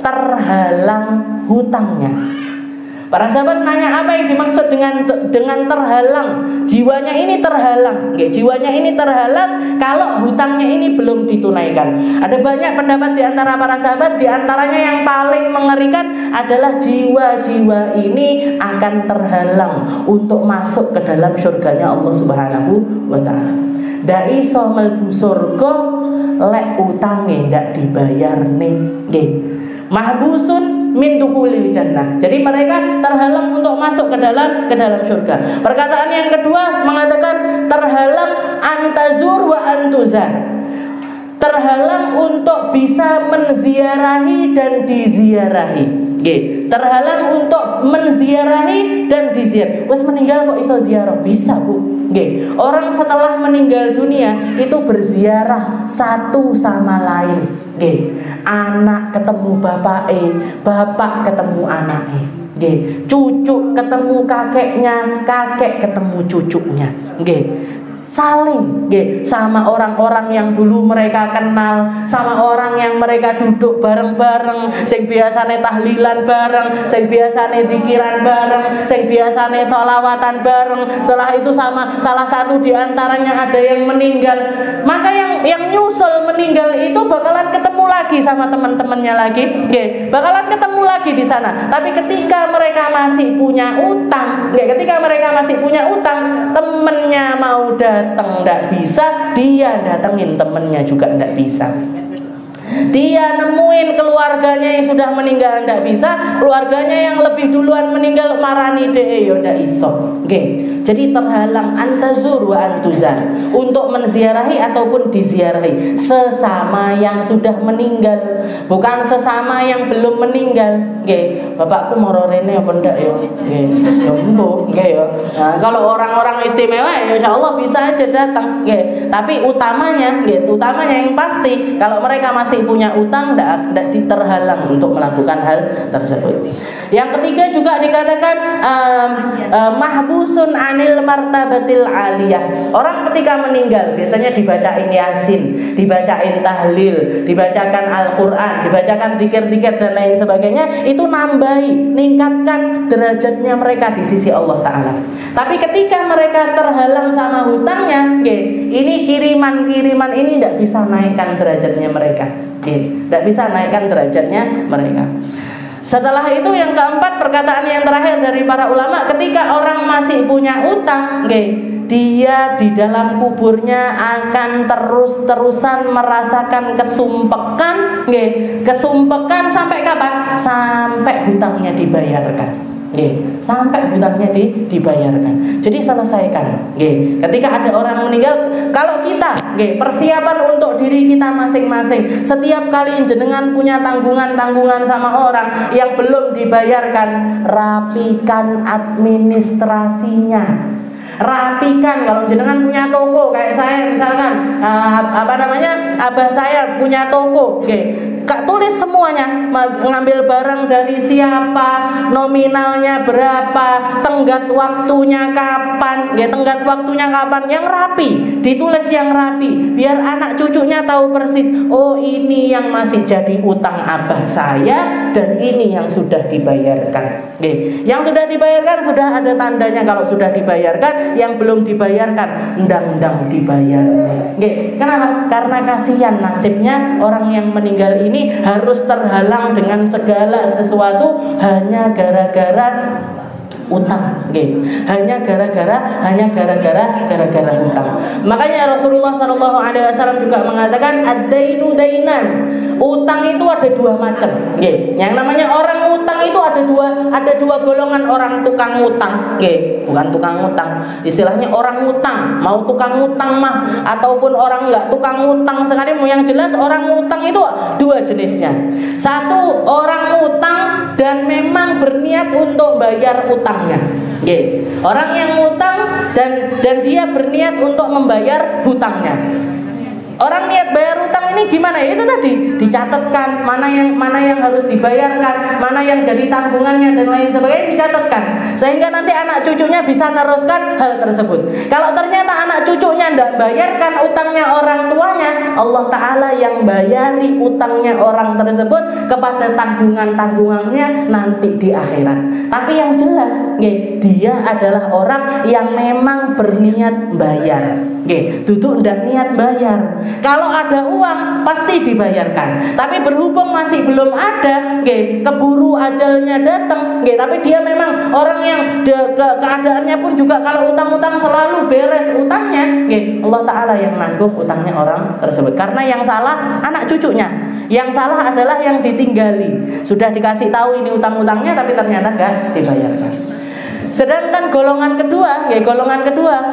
terhalang hutangnya. Para sahabat nanya apa yang dimaksud dengan terhalang? Jiwanya ini terhalang kalau hutangnya ini belum ditunaikan. Ada banyak pendapat di antara para sahabat, di antaranya yang paling mengerikan adalah jiwa-jiwa ini akan terhalang untuk masuk ke dalam surganya Allah Subhanahu wa taala. Ndak iso mlebu surga lek utange ndak dibayarne. Mahbusun min dukhulil jannah. Jadi mereka terhalang untuk masuk ke dalam surga. Perkataan yang kedua mengatakan terhalang antazur wa antuzar. Terhalang untuk bisa menziarahi dan diziarahi. Terhalang untuk menziarahi dan diziarahi. Wes meninggal kok iso ziarah? Bisa, Bu. Orang setelah meninggal dunia itu berziarah satu sama lain. Anak ketemu bapak ketemu anaknya, cucu ketemu kakeknya, kakek ketemu cucunya, saling sama orang-orang yang dulu mereka kenal, sama orang yang mereka duduk bareng-bareng, sing biasane tahlilan bareng, sing biasane zikiran bareng, sing biasane sholawatan bareng. Setelah itu sama salah satu di antaranya ada yang meninggal, maka yang nyusul meninggal itu bakalan ketemu lagi sama teman-temannya lagi, bakalan ketemu lagi di sana. Tapi ketika mereka masih punya utang, temennya mau datang ndak bisa, dia datengin temennya juga ndak bisa. Dia nemuin keluarganya yang sudah meninggal ndak bisa, keluarganya yang lebih duluan meninggal marani dee yo ndak iso. Jadi terhalang antazur wa antuzar, untuk menziarahi ataupun diziarahi sesama yang sudah meninggal, bukan sesama yang belum meninggal. Bapakku moro rene apa ndak yo? Yo mbuh, yo. Nah, kalau orang-orang istimewa ya insyaallah bisa aja datang, tapi utamanya yang pasti kalau mereka masih punya utang ndak diterhalang untuk melakukan hal tersebut. Yang ketiga juga dikatakan mahbusun anil martabatil aliyah. Orang ketika meninggal biasanya dibacain Yasin, dibacain tahlil, dibacakan Al-Qur'an, dibacakan zikir-zikir dan lain sebagainya, itu nambahi, ningkatkan derajatnya mereka di sisi Allah Ta'ala. Tapi ketika mereka terhalang sama hutangnya, ini kiriman ini tidak bisa naikkan derajatnya mereka, tidak bisa naikkan derajatnya mereka. Setelah itu yang keempat, perkataan yang terakhir dari para ulama, ketika orang masih punya utang, dia di dalam kuburnya akan terus-terusan merasakan kesumpekan sampai kapan? Sampai hutangnya dibayarkan. sampai hutangnya dibayarkan. Jadi selesaikan. Ketika ada orang meninggal, kalau kita persiapan untuk diri kita masing-masing, setiap kali jenengan punya tanggungan sama orang yang belum dibayarkan, rapikan administrasinya. Rapikan. Kalau jenengan punya toko kayak saya misalkan, abah saya punya toko, tulis semuanya, ngambil barang dari siapa, nominalnya berapa, tenggat waktunya kapan, yang rapi, ditulis yang rapi, biar anak cucunya tahu persis, oh ini yang masih jadi utang abah saya dan ini yang sudah dibayarkan. Yang sudah dibayarkan sudah ada tandanya kalau sudah dibayarkan, yang belum dibayarkan ndang-ndang dibayar. Kenapa? Karena kasihan nasibnya orang yang meninggal ini harus terhalang dengan segala sesuatu hanya gara-gara utang, hanya gara-gara utang. Makanya Rasulullah SAW juga mengatakan ad-dainu dainan. Utang itu ada dua macam. Yang namanya orang utang itu ada dua golongan orang tukang utang. Bukan tukang utang, istilahnya orang utang. Mau tukang utang mah ataupun orang enggak tukang utang sekali, yang jelas orang utang itu dua jenisnya. Satu, orang utang dan memang berniat untuk bayar utangnya. Orang yang utang dan dia berniat untuk membayar hutangnya. Orang niat bayar utang ini gimana? Itu tadi dicatatkan mana yang harus dibayarkan, mana yang jadi tanggungannya dan lain sebagainya, dicatatkan sehingga nanti anak cucunya bisa meneruskan hal tersebut. Kalau ternyata anak cucunya tidak bayarkan utangnya orang tuanya, Allah Ta'ala yang bayari utangnya orang tersebut kepada tanggungannya nanti di akhirat. Tapi yang jelas, dia adalah orang yang memang berniat bayar. Duduk tidak niat bayar. Kalau ada uang pasti dibayarkan. Tapi berhubung masih belum ada, keburu ajalnya datang, tapi dia memang orang yang keadaannya pun juga kalau utang-utang selalu beres utangnya, Allah Ta'ala yang nanggung utangnya orang tersebut. Karena yang salah anak cucunya, yang salah adalah yang ditinggali. Sudah dikasih tahu ini utang-utangnya tapi ternyata enggak dibayarkan. Sedangkan golongan kedua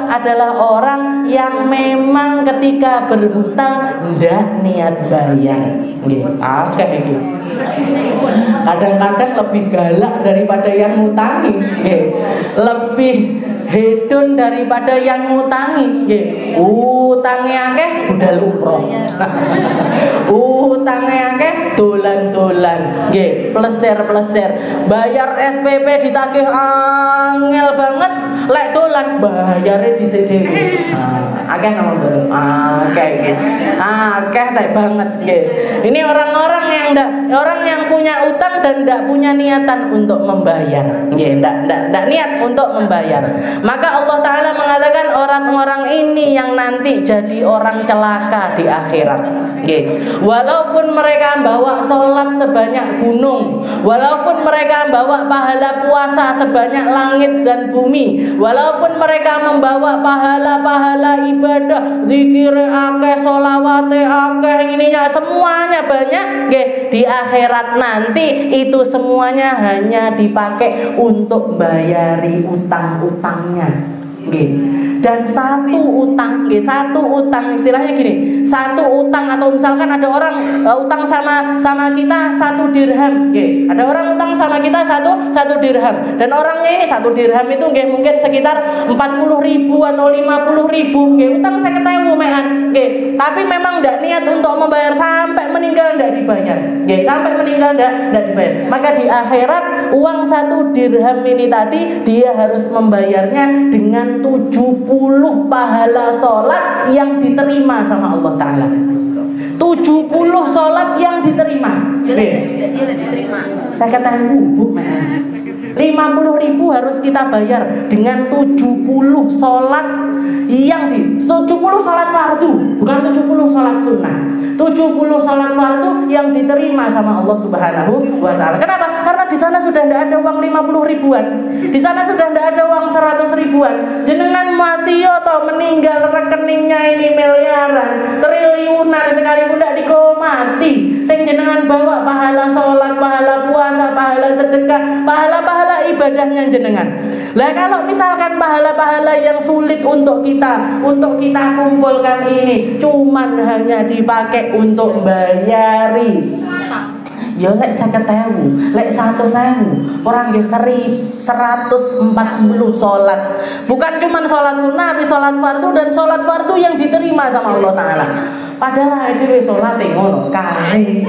adalah orang yang memang ketika berhutang tidak niat bayar. Kadang-kadang lebih galak daripada yang ngutangi, lebih hedon daripada yang ngutangi. Utangnya akeh budal umroh, utangnya akeh dolan-dolan, pleser-pleser, bayar SPP ditagih angel banget, lek dolan bayarnya dhisik dhewe. Akeh ngomong akeh banget. Ini orang-orang yang punya utang dan tidak punya niatan untuk membayar. Tidak niat untuk membayar. Maka Allah Ta'ala mengatakan orang-orang ini yang nanti jadi orang celaka di akhirat. Walaupun mereka bawa sholat sebanyak gunung, walaupun mereka bawa pahala puasa sebanyak langit dan bumi, walaupun mereka membawa pahala-pahala ibadah, zikir akeh, sholawate akeh, ininya semuanya banyak, di akhirat nanti itu semuanya hanya dipakai untuk bayari utang-utangnya. Dan satu utang istilahnya gini, satu utang atau misalkan ada orang utang sama kita 1 dirham, ada orang utang sama kita satu dirham, dan orangnya ini 1 dirham itu mungkin sekitar 40.000 atau 50.000, utang 50.000 mehan, tapi memang tidak niat untuk membayar sampai meninggal tidak dibayar, tidak dibayar. Maka di akhirat uang 1 dirham ini tadi dia harus membayarnya dengan 70 pahala sholat yang diterima sama Allah Ta'ala. 70 sholat yang diterima. Saya katakan bubuk, 50.000 harus kita bayar dengan 70 sholat yang 70 sholat fardu, bukan 70 sholat sunnah. 70 sholat fardu yang diterima sama Allah Subhanahu wa Ta'ala. Kenapa? Karena di sana sudah tidak ada uang 50 ribuan, di sana sudah tidak ada uang 100 ribuan. Jenengan masih atau meninggal rekeningnya ini miliaran, triliunan sekalipun tidak dikomati. Sing jenengan bawa pahala sholat, pahala puasa, pahala sedekah, pahala-pahala ibadahnya jenengan. Lah kalau misalkan pahala-pahala yang sulit untuk kita kumpulkan ini cuman hanya dipakai untuk bayari, ya lek 50.000, lek 100.000, orang nggih 140 salat. Bukan cuman salat sunnah, tapi salat fardu, dan salat fardu yang diterima sama Allah taala. Padahal dhewe salate ngono kae.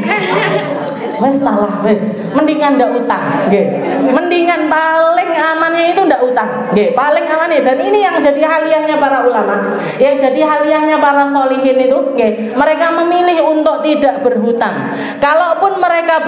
Wes talah wes, mendingan ndak utang, nggih. Mendingan paling amannya itu ndak utang, nggih. Paling amannya, dan ini yang jadi haliahnya para ulama, yang jadi haliahnya para solihin itu, nggih. Mereka memilih untuk tidak berhutang. Kalaupun mereka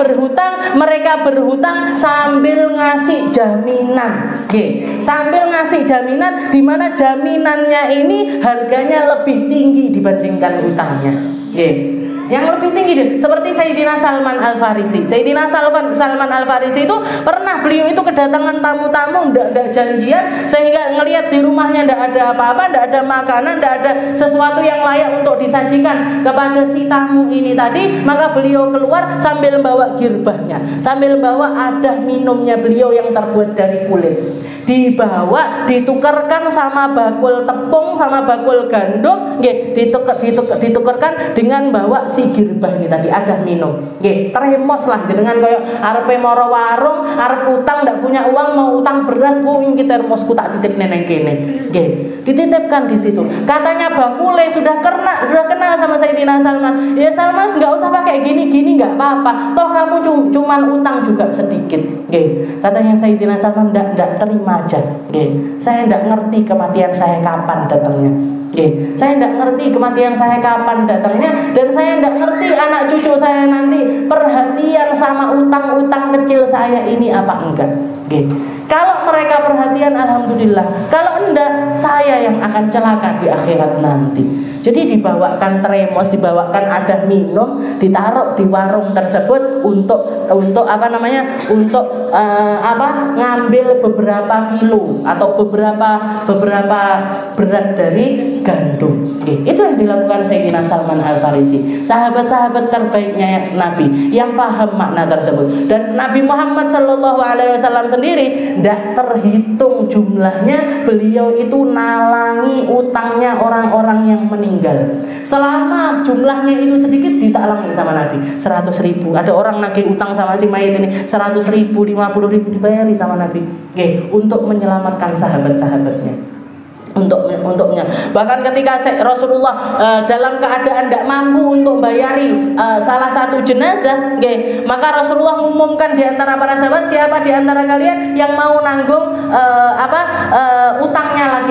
berhutang sambil ngasih jaminan, nggih. Sambil ngasih jaminan, di mana jaminannya ini harganya lebih tinggi dibandingkan utangnya, nggih. Yang lebih tinggi deh, seperti Sayyidina Salman Al-Farisi. Sayyidina Salman Al-Farisi itu pernah, beliau itu kedatangan tamu-tamu ndak janjian, sehingga ngelihat di rumahnya ndak ada apa-apa, ndak ada makanan, ndak ada sesuatu yang layak untuk disajikan kepada si tamu ini tadi. Maka beliau keluar sambil membawa girbahnya, sambil membawa adah minumnya beliau yang terbuat dari kulit. Dibawa, ditukarkan sama bakul tepung, sama bakul gandum, nggih, ditukarkan dengan bawa si girbah ini tadi, ada minum, nggih. Tremos lah jenengan kaya arepe mara warung, arep utang ndak punya uang, mau utang beras, ku iki termosku tak titip neneng kene, nggih. Dititipkan di situ. Katanya bakule sudah kenal sama Sayyidina Salman. Ya Salman, enggak usah pakai gini-gini, enggak apa-apa. Toh kamu cuman utang juga sedikit, nggih. Katanya Sayyidina Salman, ndak terima aja, nggih. Saya ndak ngerti kematian saya kapan datangnya, nggih. Saya ndak ngerti kematian saya kapan datangnya, dan saya ndak ngerti anak cucu saya nanti perhatian sama utang-utang kecil saya ini apa enggak, nggih. Kalau mereka perhatian, alhamdulillah. Kalau enggak, saya yang akan celaka di akhirat nanti. Jadi dibawakan tremos, dibawakan adah minum, ditaruh di warung tersebut untuk apa namanya? Untuk ngambil beberapa kilo atau beberapa berat dari gandum. Itu yang dilakukan Sayyidina Salman Al-Farisi, sahabat-sahabat terbaiknya Nabi yang paham makna tersebut. Dan Nabi Muhammad SAW sendiri tidak terhitung jumlahnya, beliau itu nalangi utangnya orang-orang yang meninggal. Selama jumlahnya itu sedikit, ditalangi sama Nabi 100.000. Ada orang nagih utang sama si mayit ini 100.000, 50.000 dibayari sama Nabi, untuk menyelamatkan sahabat-sahabatnya. Untuknya. Bahkan ketika Rasulullah dalam keadaan tidak mampu untuk bayari salah satu jenazah, maka Rasulullah mengumumkan di antara para sahabat, siapa di antara kalian yang mau nanggung utangnya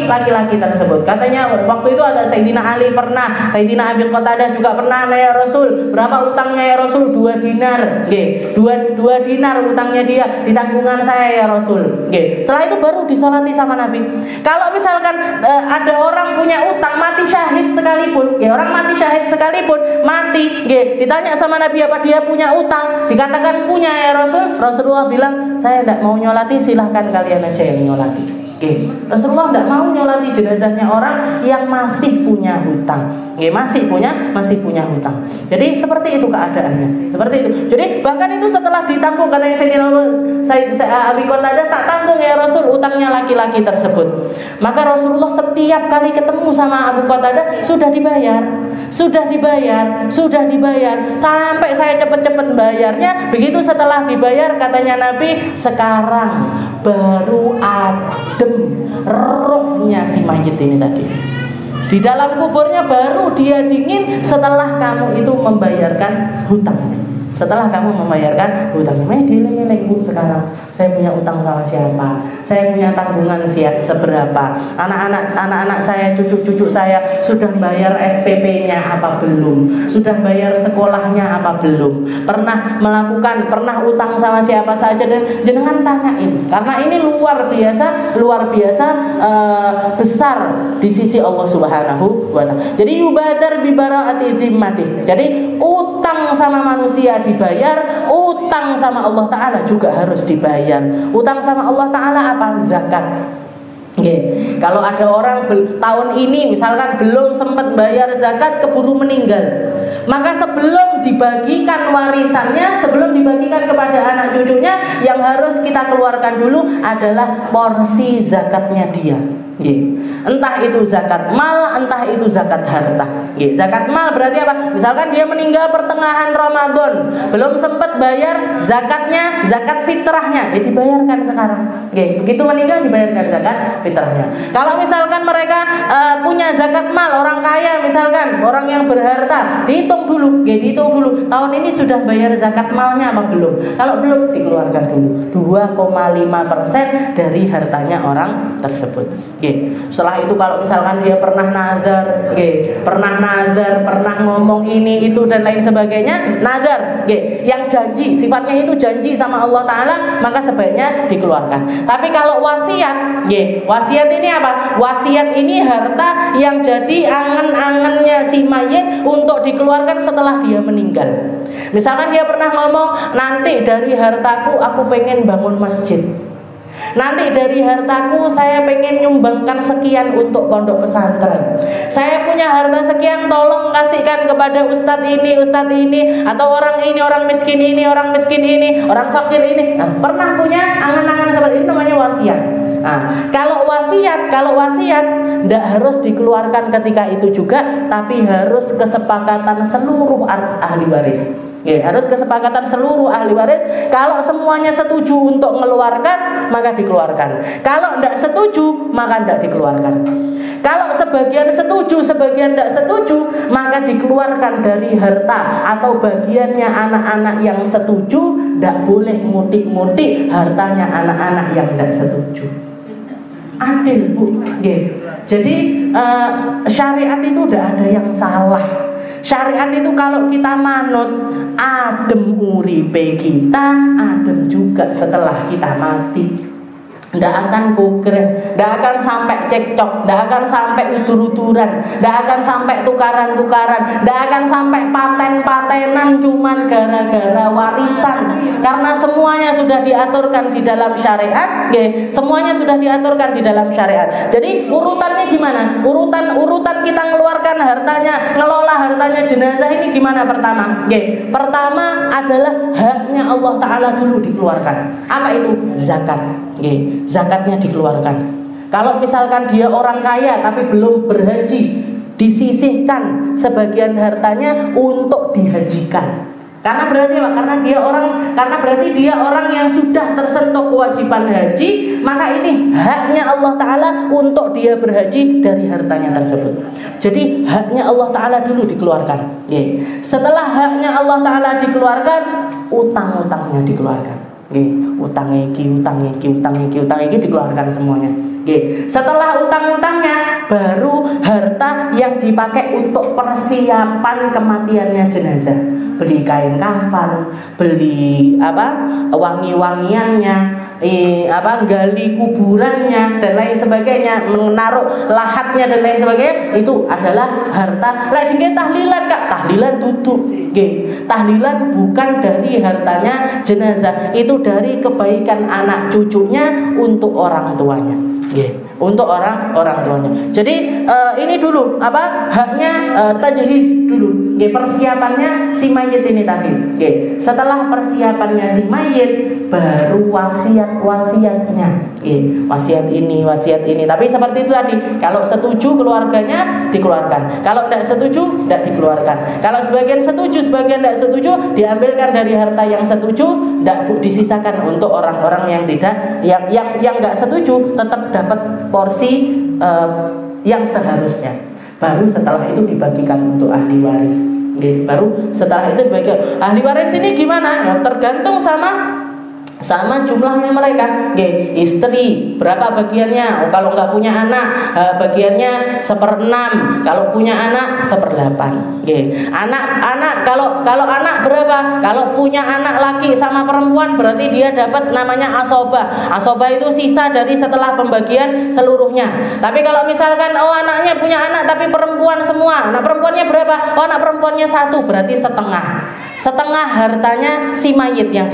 laki-laki tersebut. Katanya waktu itu ada Sayyidina Ali pernah, Sayyidina Abi Qatadah juga pernah. Nah ya Rasul, berapa utangnya ya Rasul? 2 dinar. 2 dinar utangnya dia di tanggungan saya ya Rasul. Setelah itu baru disolati sama Nabi. Kalau misalkan ada orang punya utang, mati syahid sekalipun, orang mati syahid sekalipun, mati, ditanya sama Nabi apa dia punya utang, dikatakan punya ya Rasul. Rasulullah bilang, saya tidak mau nyolati, silahkan kalian aja yang nyolati. Rasulullah tidak mau nyolati jenazahnya orang yang masih punya hutang, masih punya hutang. Jadi seperti itu keadaannya, seperti itu. Jadi bahkan itu setelah ditanggung, katanya Sayyidina Abi Qatadah, tak tanggung ya Rasul utangnya laki-laki tersebut. Maka Rasulullah setiap kali ketemu sama Abu Qatadah, sudah dibayar, sampai saya cepet-cepet bayarnya. Begitu setelah dibayar, katanya Nabi, sekarang baru adem rohnya si mayit ini tadi. Di dalam kuburnya baru dia dingin setelah kamu itu membayarkan hutangnya. Setelah kamu membayarkan hutangnya, dileng-leng Bu, sekarang saya punya utang sama siapa? Saya punya tanggungan seberapa? Anak-anak saya, cucu-cucu saya sudah bayar SPP-nya apa belum? Sudah bayar sekolahnya apa belum? Pernah utang sama siapa saja? Dan jenengan tanyain, karena ini luar biasa besar di sisi Allah Subhanahu wa Ta'ala. Jadi yubadar bi bara'ati dhimmati. Jadi utang sama manusia dibayar, utang sama Allah Ta'ala juga harus dibayar. Utang sama Allah Ta'ala apa? Zakat. Kalau ada orang tahun ini misalkan belum sempat bayar zakat, keburu meninggal, Maka sebelum dibagikan warisannya, sebelum dibagikan kepada anak cucunya, yang harus kita keluarkan dulu adalah porsi zakatnya dia. Entah itu zakat mal, entah itu zakat harta. Zakat mal berarti apa? Misalkan dia meninggal pertengahan Ramadan, belum sempat bayar zakatnya, zakat fitrahnya, dibayarkan sekarang. Begitu meninggal dibayarkan zakat fitrahnya. Kalau misalkan mereka punya zakat mal, orang kaya misalkan, orang yang berharta, dihitung dulu, dihitung dulu tahun ini sudah bayar zakat malnya apa belum. Kalau belum, dikeluarkan dulu 2,5% dari hartanya orang tersebut. Setelah itu kalau misalkan dia pernah nazar, pernah ngomong ini itu dan lain sebagainya, nazar, yang janji, sifatnya itu janji sama Allah Ta'ala, maka sebaiknya dikeluarkan. Tapi kalau wasiat, wasiat ini apa? Wasiat ini harta yang jadi angen-angennya si mayit untuk dikeluarkan setelah dia meninggal. Misalkan dia pernah ngomong, nanti dari hartaku aku pengen bangun masjid, nanti dari hartaku saya pengen nyumbangkan sekian untuk pondok pesantren, saya punya harta sekian, tolong kasihkan kepada ustadz ini, atau orang ini, orang miskin ini, orang miskin ini, orang fakir ini. Pernah punya angan-angan seperti ini, namanya wasiat. Kalau wasiat tidak harus dikeluarkan ketika itu juga, tapi harus kesepakatan seluruh ahli waris. Harus kesepakatan seluruh ahli waris. Kalau semuanya setuju untuk mengeluarkan, maka dikeluarkan. Kalau tidak setuju, maka tidak dikeluarkan. Kalau sebagian setuju, sebagian tidak setuju, maka dikeluarkan dari harta atau bagiannya anak-anak yang setuju. Tidak boleh mutik-mutik hartanya anak-anak yang tidak setuju. Adil, Bu. Jadi syariat itu tidak ada yang salah. Syariat itu kalau kita manut, adem uripe kita, adem juga setelah kita mati. Tidak akan kugren, tidak akan sampai cekcok, tidak akan sampai utur-uturan, tidak akan sampai tukaran-tukaran, tidak akan sampai paten-patenan cuman gara-gara warisan. Karena semuanya sudah diaturkan di dalam syariat, semuanya sudah diaturkan di dalam syariat. Jadi urutannya gimana? Urutan kita mengeluarkan hartanya, ngelola hartanya jenazah ini gimana pertama? Pertama adalah haknya Allah Ta'ala dulu dikeluarkan. Apa itu? Zakat. Zakatnya dikeluarkan. Kalau misalkan dia orang kaya tapi belum berhaji, disisihkan sebagian hartanya untuk dihajikan. Karena berarti apa? Karena berarti dia orang yang sudah tersentuh kewajiban haji, maka ini haknya Allah Ta'ala untuk dia berhaji dari hartanya tersebut. Jadi haknya Allah Ta'ala dulu dikeluarkan. Setelah haknya Allah Ta'ala dikeluarkan, utang-utangnya dikeluarkan. Utang iki dikeluarkan semuanya. Setelah utang-utangnya, baru harta yang dipakai untuk persiapan kematiannya jenazah. Beli kain kafan, beli wangi-wangiannya, gali kuburannya dan lain sebagainya, menaruh lahatnya dan lain sebagainya, itu adalah harta. Lah dingge tahlilan Kak, tahlilan tutup. Tahlilan bukan dari hartanya jenazah, itu dari kebaikan anak cucunya untuk orang tuanya. Untuk orang tuanya. Jadi ini dulu haknya tajhiz dulu. Persiapannya si mayit ini tadi. Setelah persiapannya si mayit, baru wasiatnya. Wasiat ini. Tapi seperti itu tadi. Kalau setuju keluarganya dikeluarkan. Kalau tidak setuju tidak dikeluarkan. Kalau sebagian setuju, sebagian tidak setuju, diambilkan dari harta yang setuju, tidak disisakan untuk orang-orang yang tidak, yang tidak setuju, tetap dapat porsi yang seharusnya. Baru setelah itu dibagikan untuk ahli waris. Baru setelah itu dibagikan. Ahli waris ini gimana? Ya, tergantung sama jumlahnya mereka. Istri berapa bagiannya? Kalau nggak punya anak, bagiannya 1/6. Kalau punya anak 1/8. Anak kalau anak berapa? Kalau punya anak laki sama perempuan, berarti dia dapat namanya asobah. Asobah itu sisa dari setelah pembagian seluruhnya. Tapi kalau misalkan anaknya punya anak tapi perempuan semua, anak perempuannya berapa? Anak perempuannya 1, berarti setengah hartanya si mayit, yang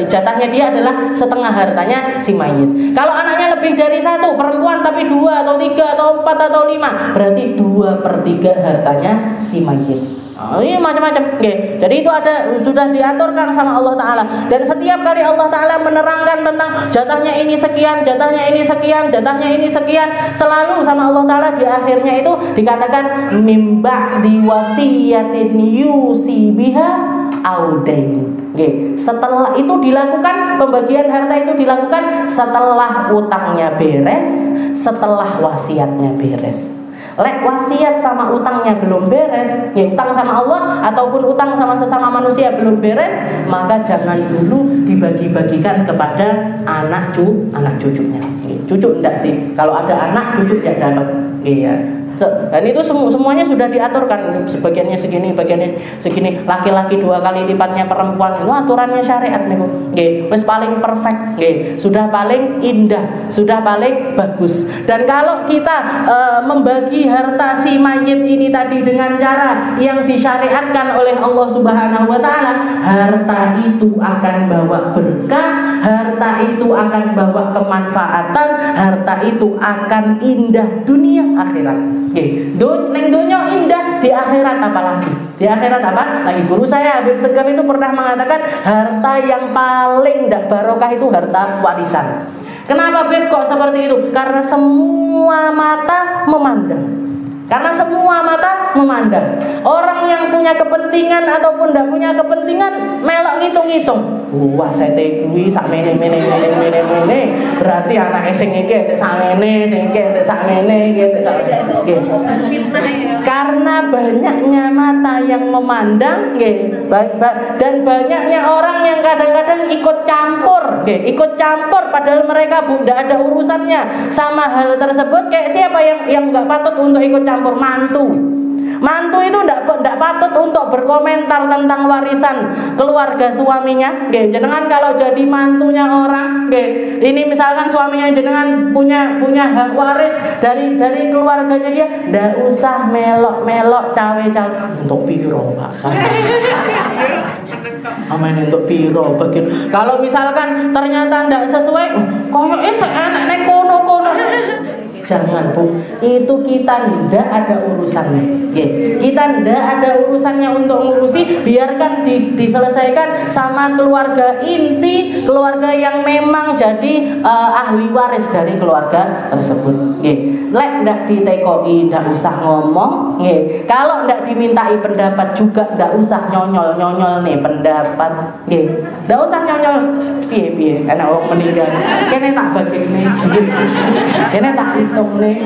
jatahnya dia adalah setengah hartanya si mayit. Kalau anaknya lebih dari 1, perempuan tapi 2 atau 3 atau 4 atau 5, berarti 2/3 hartanya si mayit. Ini macam-macam. Jadi itu sudah diaturkan sama Allah Ta'ala. Dan setiap kali Allah Ta'ala menerangkan tentang jatahnya ini sekian, jatahnya ini sekian, jatahnya ini sekian, selalu sama Allah Ta'ala di akhirnya itu dikatakan mimba diwasiyatin yusi biha audain. Setelah itu dilakukan, pembagian harta itu dilakukan setelah utangnya beres, setelah wasiatnya beres. Lek wasiat sama utangnya belum beres, utang sama Allah ataupun utang sama sesama manusia belum beres, maka jangan dulu dibagi-bagikan kepada anak cucunya. Cucu enggak sih, kalau ada anak cucu ya dapat. Dan itu semuanya sudah diaturkan, sebagiannya segini, bagiannya segini. Laki-laki 2 kali lipatnya perempuan, itu aturannya syariat niku. Wis paling perfect, sudah paling indah, sudah paling bagus. Dan kalau kita membagi harta si mayit ini tadi dengan cara yang disyariatkan oleh Allah Subhanahu wa Ta'ala, harta itu akan bawa berkah, harta itu akan bawa kemanfaatan, harta itu akan indah dunia akhirat. Neng dunia indah, di akhirat apalagi? Di akhirat apa? Lagi guru saya Habib Segaf itu pernah mengatakan harta yang paling tidak barokah itu harta warisan. Kenapa Beb kok seperti itu? Karena semua mata memandang. Karena semua mata memandang. Orang yang punya kepentingan ataupun tidak punya kepentingan melok ngitung-ngitung. Wah, saya kuwi sak mene. Berarti anak sing iki sak mene, sing iki sak mene, karena banyaknya mata yang memandang, dan banyaknya orang yang kadang-kadang ikut campur, padahal mereka tidak ada urusannya sama hal tersebut. Kayak siapa yang nggak patut untuk ikut campur? Mantu itu tidak patut untuk berkomentar tentang warisan keluarga suaminya. Jenengan kalau jadi mantunya orang, ini misalkan suaminya jenengan punya hak waris dari keluarganya dia, tidak usah melok cawe-cawe untuk piro Pak. Amin untuk piro bagian. Kalau misalkan ternyata tidak sesuai, koyo seenak nek kono. Jangan Bu, itu kita tidak ada urusannya. Kita tidak ada urusannya untuk ngurusi, biarkan diselesaikan sama keluarga inti, keluarga yang memang jadi ahli waris dari keluarga tersebut. Lek ndak ditekoi, ndak usah ngomong. Kalau ndak dimintai pendapat juga ndak usah nyonyol nih pendapat. Ndak usah nyonyol. Piye anak wong meninggal. Kene tak bagine. Kene tak hitung nih.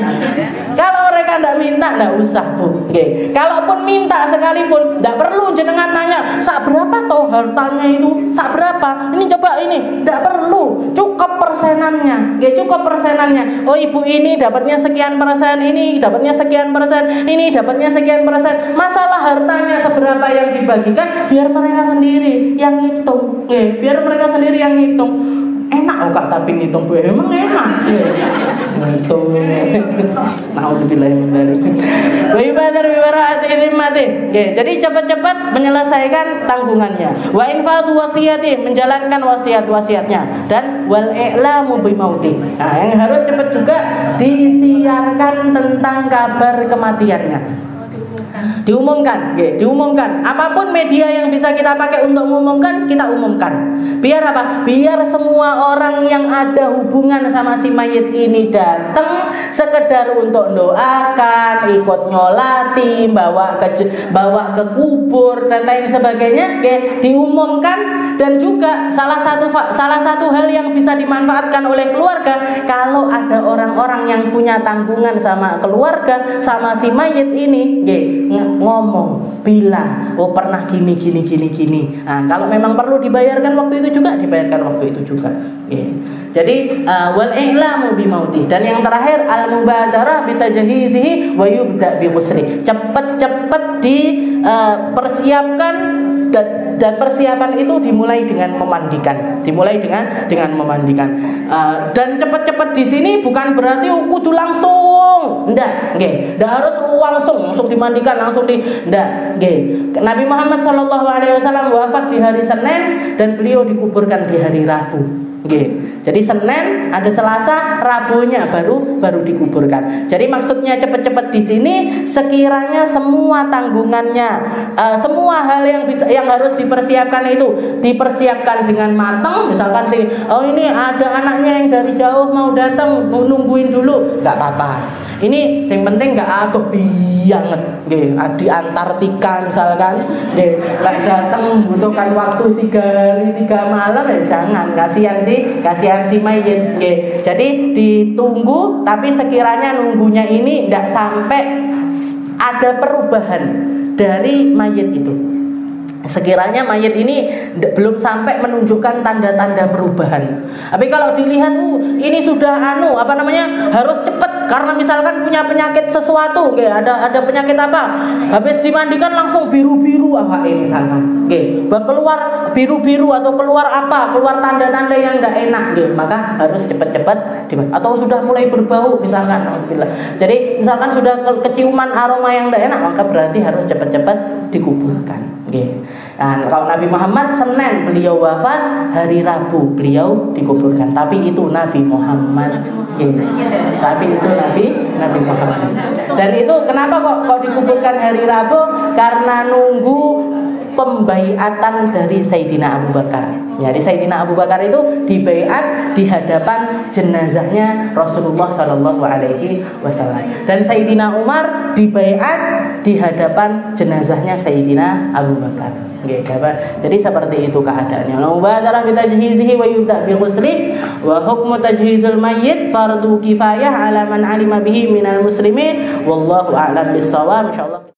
Kalau mereka ndak minta ndak usah Bu. Kalaupun minta sekalipun ndak perlu jenengan nanya sak berapa toh hartanya itu, sak berapa. Ini coba ini ndak perlu. Cukup persenannya. Cukup persenannya. Oh ibu ini dapatnya sekian persen, ini dapatnya sekian persen, ini dapatnya sekian persen. Masalah hartanya seberapa yang dibagikan biar mereka sendiri yang hitung. Biar mereka sendiri yang ngitung. Enak kok tapi ngitung Bu, emang enak. Ngitung. Nauzubillah min dzalik. Wa ibadar bi bara'ati dhimmati. Jadi cepat-cepat menyelesaikan tanggungannya. Wa infadu wasiyati, menjalankan wasiat-wasiatnya, dan wal i'lamu bi mauti. Nah, yang harus cepat juga disiarkan tentang kabar kematiannya. Diumumkan. Apapun media yang bisa kita pakai untuk mengumumkan, kita umumkan. Biar apa? Biar semua orang yang ada hubungan sama si mayit ini datang sekedar untuk doakan, ikut nyolati, bawa ke kubur dan lain sebagainya. Diumumkan. Dan juga salah satu hal yang bisa dimanfaatkan oleh keluarga, kalau ada orang-orang yang punya tanggungan sama keluarga, sama si mayit ini, ngomong, bilang, oh pernah gini. Nah, kalau memang perlu dibayarkan waktu itu juga, dibayarkan waktu itu juga. Jadi wal i'lamu bi mauti. Dan yang terakhir al mubadarah bi tajhizihi wa yubda bi khusri. Cepat-cepat dipersiapkan, dan persiapan itu dimulai dengan memandikan. Dan cepat-cepat di sini bukan berarti kudu langsung. Ndak harus langsung dimandikan, ndak. Nabi Muhammad sallallahu alaihi wasallam wafat di hari Senin dan beliau dikuburkan di hari Rabu. Jadi Senin, ada Selasa, Rabunya baru dikuburkan. Jadi maksudnya cepet-cepet di sini, sekiranya semua tanggungannya, semua hal yang harus dipersiapkan itu dipersiapkan dengan matang. Misalkan ini ada anaknya yang dari jauh mau datang, mau nungguin dulu, nggak apa-apa. Ini yang penting nggak atuh bianget, di Antartika misalkan, datang membutuhkan waktu 3 hari 3 malam, jangan, kasihan si mayit. Jadi ditunggu, tapi sekiranya nunggunya ini tidak sampai ada perubahan dari mayit itu. Sekiranya mayit ini belum sampai menunjukkan tanda-tanda perubahan. Tapi kalau dilihat ini sudah harus cepat karena misalkan punya penyakit sesuatu, ada penyakit apa, habis dimandikan langsung biru-biru misalkan, keluar biru-biru atau keluar tanda-tanda yang tidak enak, maka harus cepat-cepat atau sudah mulai berbau misalkan, jadi misalkan sudah keciuman aroma yang tidak enak, maka berarti harus cepat-cepat dikuburkan. Nah, kalau Nabi Muhammad Senin beliau wafat, hari Rabu beliau dikuburkan. Tapi itu Nabi Muhammad. Tapi itu Nabi Muhammad. Dan itu kenapa kok dikuburkan hari Rabu? Karena nunggu pembaiatan dari Sayyidina Abu Bakar. Jadi Sayyidina Abu Bakar itu dibaiat di hadapan jenazahnya Rasulullah SAW. Dan Sayyidina Umar dibaiat di hadapan jenazahnya Sayyidina Abu Bakar. Jadi seperti itu keadaannya. Mubadarah bi tajhizihi wa yubda bi ghusli wa hukmu tajhizul mayyit fardu kifayah ala man alima bihi minal muslimin wallahu a'lam bis-shawab. Insyaallah